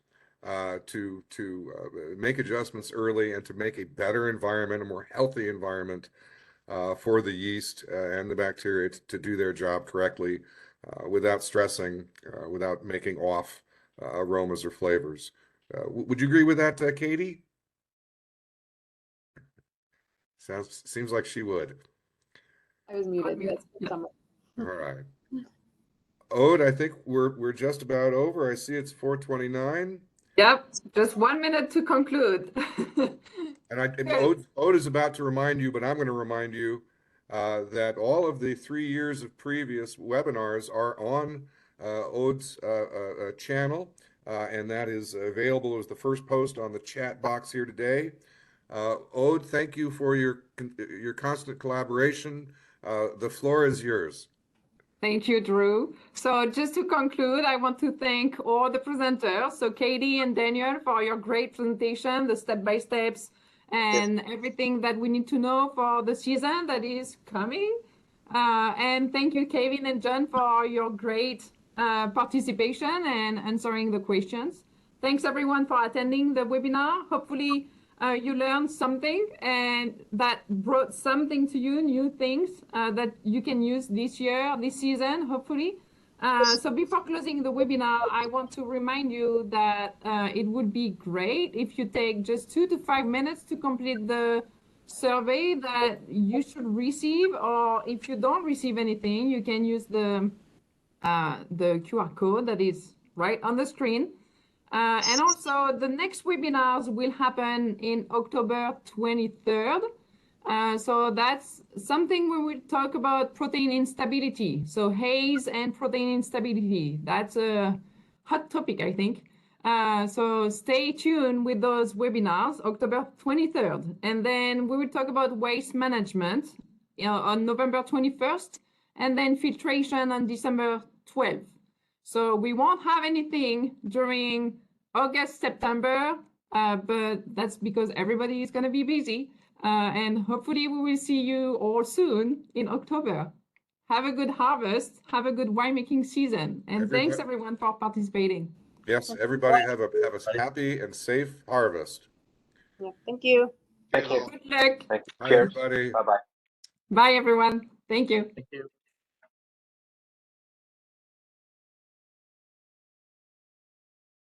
to make adjustments early and to make a better environment, a more healthy environment for the yeast and the bacteria to do their job correctly, without stressing, without making off aromas or flavors. Would you agree with that, Katie? Seems like she would. I was muted. Yeah. All right. Ode, I think we're just about over. I see it's 4:29. Yep, just 1 minute to conclude. And Ode is about to remind you, but I'm going to remind you that all of the 3 years of previous webinars are on Ode's channel. and that is available as the first post on the chat box here today. Aude, thank you for your constant collaboration. The floor is yours. Thank you, Drew. So just to conclude, I want to thank all the presenters, so Katie and Daniel, for your great presentation, the step-by-steps, and everything that we need to know for the season that is coming. And thank you, Kevin and John, for your great participation and answering the questions. Thanks, everyone, for attending the webinar. Hopefully, you learned something and that brought something to you, new things that you can use this year, this season, hopefully. So before closing the webinar, I want to remind you that it would be great if you take just 2 to 5 minutes to complete the survey that you should receive, or if you don't receive anything, you can use the QR code that is right on the screen. And also the next webinars will happen in October 23rd. So that's something we will talk about protein instability. So haze and protein instability. That's a hot topic, I think. So stay tuned with those webinars, October 23rd. And then we will talk about waste management on November 21st, and then filtration on December 12th. So we won't have anything during August, September, but that's because everybody is going to be busy. And hopefully we will see you all soon in October. Have a good harvest. Have a good winemaking season. And thanks everyone for participating. Yes, everybody have a happy and safe harvest. Yeah, thank you. Thank you. Good luck. Thank you. Bye, Cheers. everybody. Bye-bye. Bye, everyone. Thank you. Thank you.